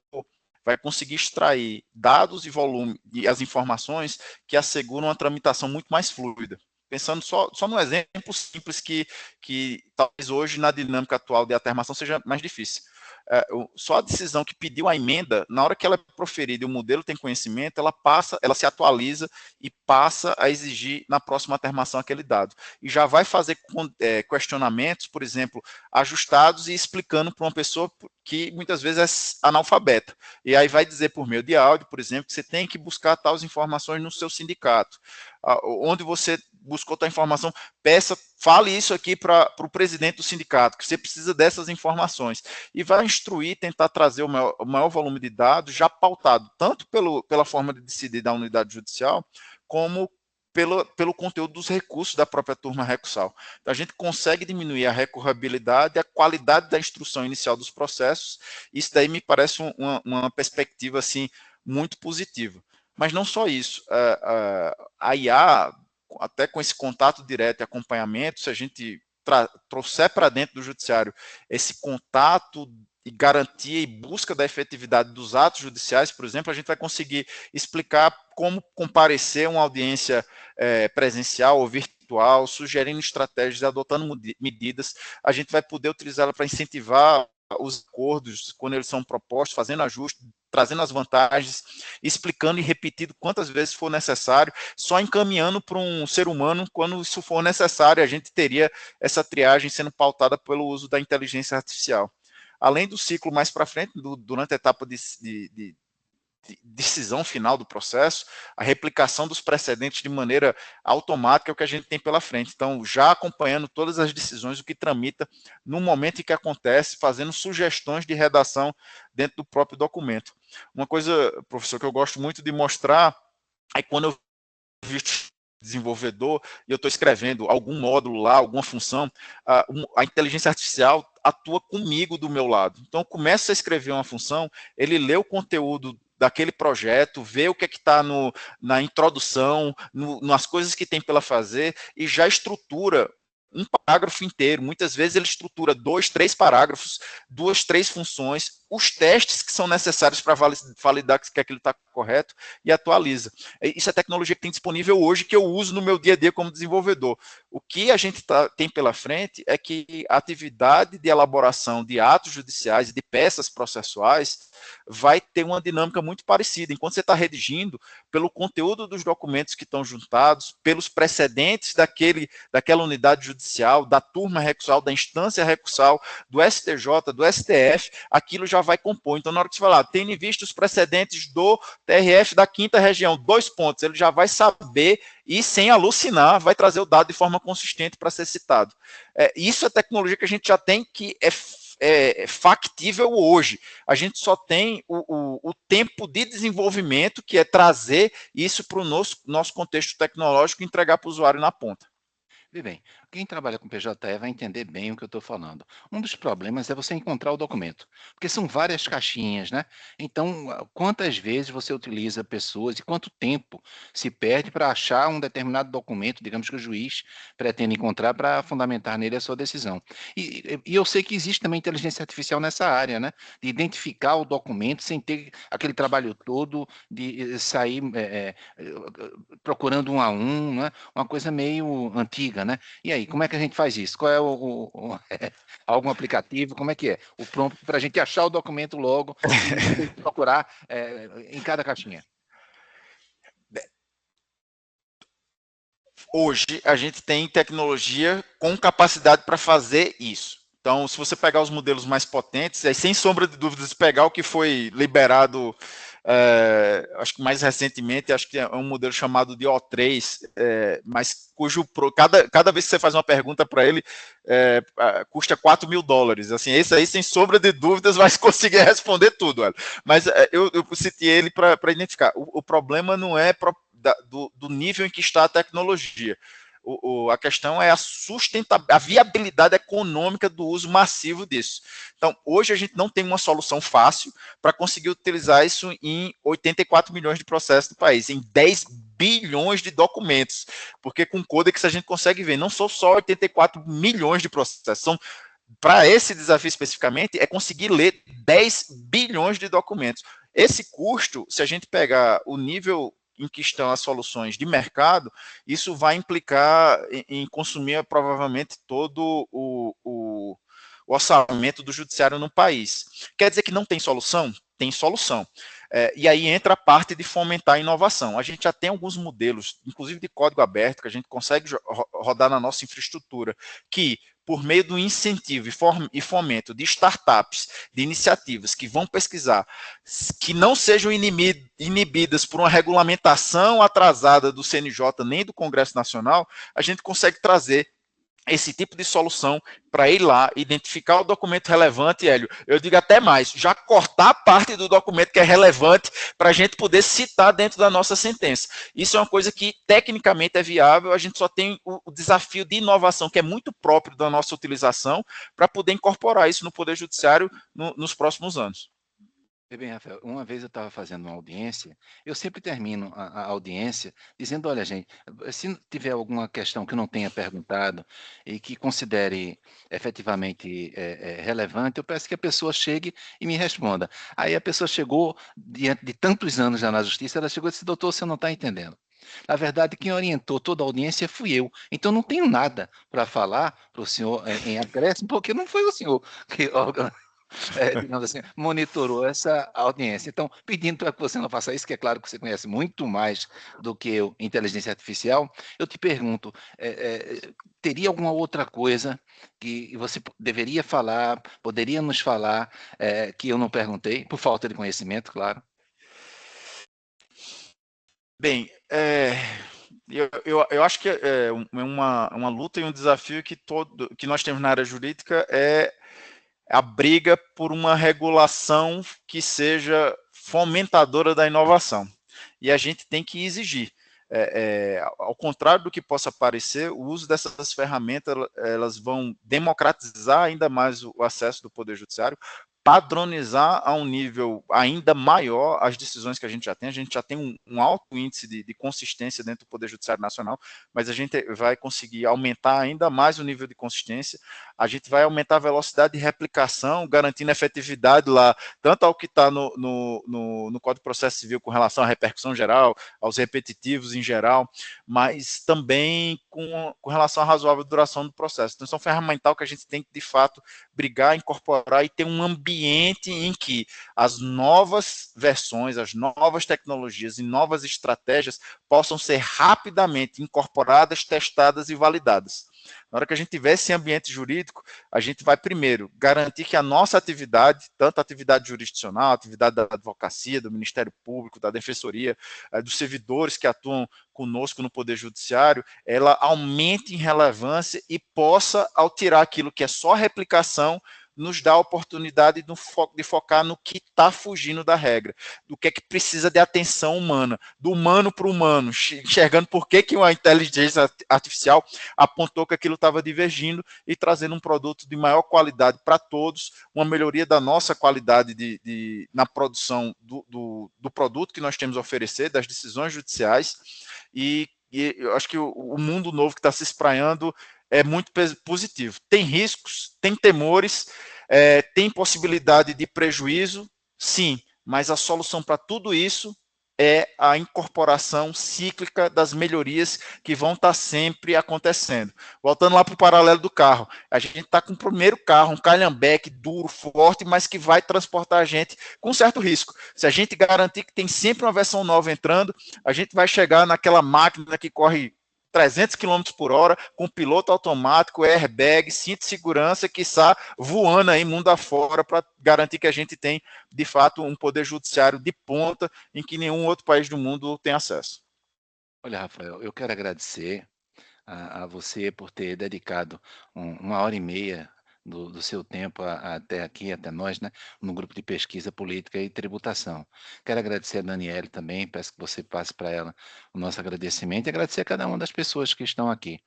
vai conseguir extrair dados e volume e as informações que asseguram uma tramitação muito mais fluida. Pensando só no exemplo simples que talvez hoje na dinâmica atual de atermação seja mais difícil. Só a decisão que pediu a emenda, na hora que ela é proferida e o modelo tem conhecimento, ela se atualiza e passa a exigir na próxima atermação aquele dado. E já vai fazer questionamentos, por exemplo, ajustados e explicando para uma pessoa que muitas vezes é analfabeta. E aí vai dizer por meio de áudio, por exemplo, que você tem que buscar tais informações no seu sindicato. Onde você buscou tal informação, fale isso aqui para o presidente do sindicato, que você precisa dessas informações. E vai instruir, tentar trazer o maior volume de dados, já pautado tanto pela forma de decidir da unidade judicial, como pelo conteúdo dos recursos da própria turma recursal. Então, a gente consegue diminuir a recorribilidade, a qualidade da instrução inicial dos processos. Isso daí me parece uma perspectiva assim, muito positiva. Mas não só isso, a IA, até com esse contato direto e acompanhamento, se a gente trouxer para dentro do judiciário esse contato e garantia e busca da efetividade dos atos judiciais, por exemplo, a gente vai conseguir explicar como comparecer a uma audiência presencial ou virtual, sugerindo estratégias, adotando medidas. A gente vai poder utilizá-la para incentivar os acordos quando eles são propostos, fazendo ajustes, trazendo as vantagens, explicando e repetindo quantas vezes for necessário, só encaminhando para um ser humano quando isso for necessário. A gente teria essa triagem sendo pautada pelo uso da inteligência artificial. Além do ciclo mais para frente, durante a etapa de decisão final do processo, a replicação dos precedentes de maneira automática é o que a gente tem pela frente. Então, já acompanhando todas as decisões, o que tramita no momento em que acontece, fazendo sugestões de redação dentro do próprio documento. Uma coisa, professor, que eu gosto muito de mostrar é quando eu visto desenvolvedor e eu estou escrevendo algum módulo lá, alguma função, a inteligência artificial atua comigo do meu lado. Então, eu começo a escrever uma função, ele lê o conteúdo daquele projeto, vê o que está na introdução, nas coisas que tem pela fazer, e já estrutura um parágrafo inteiro, muitas vezes ele estrutura 2, 3 parágrafos, 2, 3 funções, os testes que são necessários para validar que aquilo está correto e atualiza. Isso é tecnologia que tem disponível hoje, que eu uso no meu dia a dia como desenvolvedor. O que a gente tem pela frente é que a atividade de elaboração de atos judiciais e de peças processuais vai ter uma dinâmica muito parecida. Enquanto você está redigindo, pelo conteúdo dos documentos que estão juntados, pelos precedentes daquela unidade judicial, da turma recursal, da instância recursal, do STJ, do STF, aquilo já vai compor. Então, na hora que você falar, tendo em vista os precedentes do TRF da 5ª região, 2 pontos, ele já vai saber e, sem alucinar, vai trazer o dado de forma consistente para ser citado. Isso é tecnologia que a gente já tem, que é factível hoje. A gente só tem o tempo de desenvolvimento, que é trazer isso para o nosso contexto tecnológico e entregar para o usuário na ponta. Bem, quem trabalha com PJE vai entender bem o que eu estou falando. Um dos problemas é você encontrar o documento, porque são várias caixinhas, né? Então, quantas vezes você utiliza pessoas e quanto tempo se perde para achar um determinado documento, digamos que o juiz pretende encontrar para fundamentar nele a sua decisão. E eu sei que existe também inteligência artificial nessa área, né? De identificar o documento sem ter aquele trabalho todo de sair procurando um a um, né? Uma coisa meio antiga, né? E aí, como é que a gente faz isso? Qual é algum aplicativo? Como é que é? O prompt para a gente achar o documento logo e procurar em cada caixinha. Hoje, a gente tem tecnologia com capacidade para fazer isso. Então, se você pegar os modelos mais potentes, aí, sem sombra de dúvidas, pegar o que foi liberado, acho que mais recentemente, acho que é um modelo chamado de O3, mas cada vez que você faz uma pergunta para ele, custa $4.000. Assim, esse aí, sem sombra de dúvidas, vai conseguir responder tudo. Olha. Mas eu citei ele para identificar. O problema não é do nível em que está a tecnologia. A questão é a viabilidade econômica do uso massivo disso. Então, hoje a gente não tem uma solução fácil para conseguir utilizar isso em 84 milhões de processos do país, em 10 bilhões de documentos, porque com Codex a gente consegue ver, não são só 84 milhões de processos, para esse desafio especificamente, é conseguir ler 10 bilhões de documentos. Esse custo, se a gente pegar o nível em que estão as soluções de mercado, isso vai implicar em consumir provavelmente todo o orçamento do judiciário no país. Quer dizer que não tem solução? Tem solução. E aí entra a parte de fomentar a inovação. A gente já tem alguns modelos, inclusive de código aberto, que a gente consegue rodar na nossa infraestrutura, que por meio do incentivo e fomento de startups, de iniciativas que vão pesquisar, que não sejam inibidas por uma regulamentação atrasada do CNJ nem do Congresso Nacional, a gente consegue trazer esse tipo de solução para ir lá, identificar o documento relevante, Hélio. Eu digo até mais, já cortar a parte do documento que é relevante para a gente poder citar dentro da nossa sentença. Isso é uma coisa que tecnicamente é viável, a gente só tem o desafio de inovação, que é muito próprio da nossa utilização, para poder incorporar isso no Poder Judiciário nos próximos anos. Bem, Rafael, uma vez eu estava fazendo uma audiência, eu sempre termino a audiência dizendo, olha, gente, se tiver alguma questão que eu não tenha perguntado e que considere efetivamente relevante, eu peço que a pessoa chegue e me responda. Aí a pessoa chegou, diante de tantos anos já na justiça, ela chegou e disse, doutor, você não está entendendo. Na verdade, quem orientou toda a audiência fui eu. Então, não tenho nada para falar para o senhor em acréscimo, porque não foi o senhor que digamos assim, monitorou essa audiência. Então, pedindo para que você não faça isso, que é claro que você conhece muito mais do que eu, inteligência artificial, eu te pergunto, teria alguma outra coisa que você deveria falar, poderia nos falar, que eu não perguntei, por falta de conhecimento, claro? Bem, eu acho que é uma luta e um desafio que nós temos na área jurídica é a briga por uma regulação que seja fomentadora da inovação. E a gente tem que exigir. Ao contrário do que possa parecer, o uso dessas ferramentas elas vão democratizar ainda mais o acesso do Poder Judiciário, padronizar a um nível ainda maior as decisões que a gente já tem um alto índice de consistência dentro do Poder Judiciário Nacional, mas a gente vai conseguir aumentar ainda mais o nível de consistência, a gente vai aumentar a velocidade de replicação, garantindo efetividade lá, tanto ao que está no Código de Processo Civil com relação à repercussão geral, aos repetitivos em geral, mas também com relação à razoável duração do processo. Então, isso é um ferramental que a gente tem que, de fato, brigar, incorporar e ter um ambiente em que as novas versões, as novas tecnologias e novas estratégias possam ser rapidamente incorporadas, testadas e validadas. Na hora que a gente tiver esse ambiente jurídico, a gente vai, primeiro, garantir que a nossa atividade, tanto a atividade jurisdicional, a atividade da advocacia, do Ministério Público, da Defensoria, dos servidores que atuam conosco no Poder Judiciário, ela aumente em relevância e possa, ao tirar aquilo que é só replicação, nos dá a oportunidade de focar no que está fugindo da regra, do que é que precisa de atenção humana, do humano para o humano, enxergando por que uma inteligência artificial apontou que aquilo estava divergindo e trazendo um produto de maior qualidade para todos, uma melhoria da nossa qualidade na produção do produto que nós temos a oferecer, das decisões judiciais, e eu acho que o mundo novo que está se espraiando é muito positivo. Tem riscos, tem temores, tem possibilidade de prejuízo, sim, mas a solução para tudo isso é a incorporação cíclica das melhorias que vão estar sempre acontecendo. Voltando lá para o paralelo do carro, a gente está com o primeiro carro, um Calhambeque duro, forte, mas que vai transportar a gente com certo risco. Se a gente garantir que tem sempre uma versão nova entrando, a gente vai chegar naquela máquina que corre 300 km por hora, com piloto automático, airbag, cinto de segurança, quiçá voando aí mundo afora para garantir que a gente tem, de fato, um poder judiciário de ponta em que nenhum outro país do mundo tem acesso. Olha, Rafael, eu quero agradecer a você por ter dedicado 1 hora e meia do seu tempo até aqui, até nós, né, no grupo de pesquisa política e tributação. Quero agradecer a Daniele também, peço que você passe para ela o nosso agradecimento e agradecer a cada uma das pessoas que estão aqui,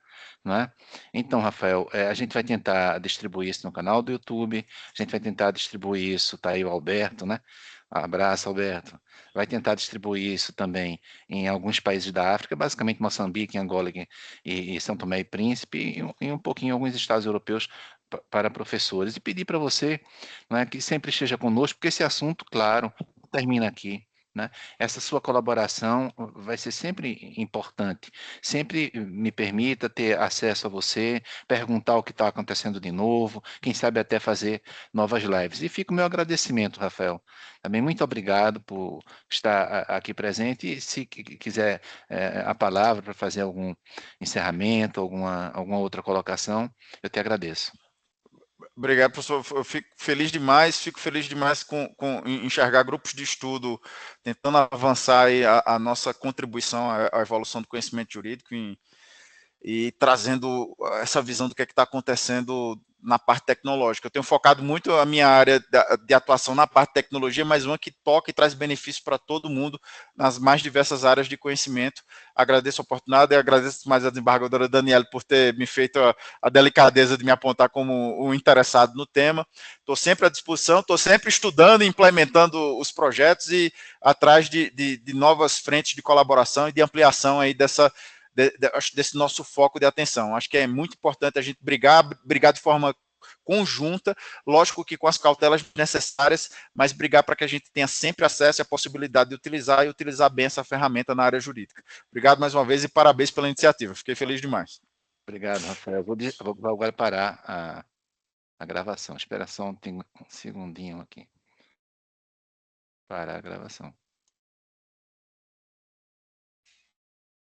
não é? Então, Rafael, a gente vai tentar distribuir isso no canal do YouTube, a gente vai tentar distribuir isso, tá aí o Alberto, né? Abraço, Alberto. Vai tentar distribuir isso também em alguns países da África, basicamente Moçambique, Angola e São Tomé e Príncipe, e um pouquinho em alguns estados europeus para professores. E pedir para você, né, que sempre esteja conosco, porque esse assunto, claro, não termina aqui. Né? Essa sua colaboração vai ser sempre importante. Sempre me permita ter acesso a você, perguntar o que está acontecendo de novo, quem sabe até fazer novas lives. E fica o meu agradecimento, Rafael. Também muito obrigado por estar aqui presente. E se quiser a palavra para fazer algum encerramento, alguma outra colocação, eu te agradeço. Obrigado, professor. Eu fico feliz demais com enxergar grupos de estudo tentando avançar aí a nossa contribuição à evolução do conhecimento jurídico e trazendo essa visão do que está acontecendo na parte tecnológica. Eu tenho focado muito a minha área de atuação na parte de tecnologia, mas uma que toca e traz benefícios para todo mundo nas mais diversas áreas de conhecimento. Agradeço a oportunidade e agradeço mais a desembargadora Daniela por ter me feito a delicadeza de me apontar como um interessado no tema. Estou sempre à disposição, estou sempre estudando e implementando os projetos e atrás de novas frentes de colaboração e de ampliação aí desse nosso foco de atenção. Acho que é muito importante a gente brigar de forma conjunta, lógico que com as cautelas necessárias, mas brigar para que a gente tenha sempre acesso e a possibilidade de utilizar e utilizar bem essa ferramenta na área jurídica. Obrigado mais uma vez e parabéns pela iniciativa. Fiquei feliz demais. Obrigado, Rafael. Vou agora parar a gravação. Espera só um segundinho aqui. Parar a gravação.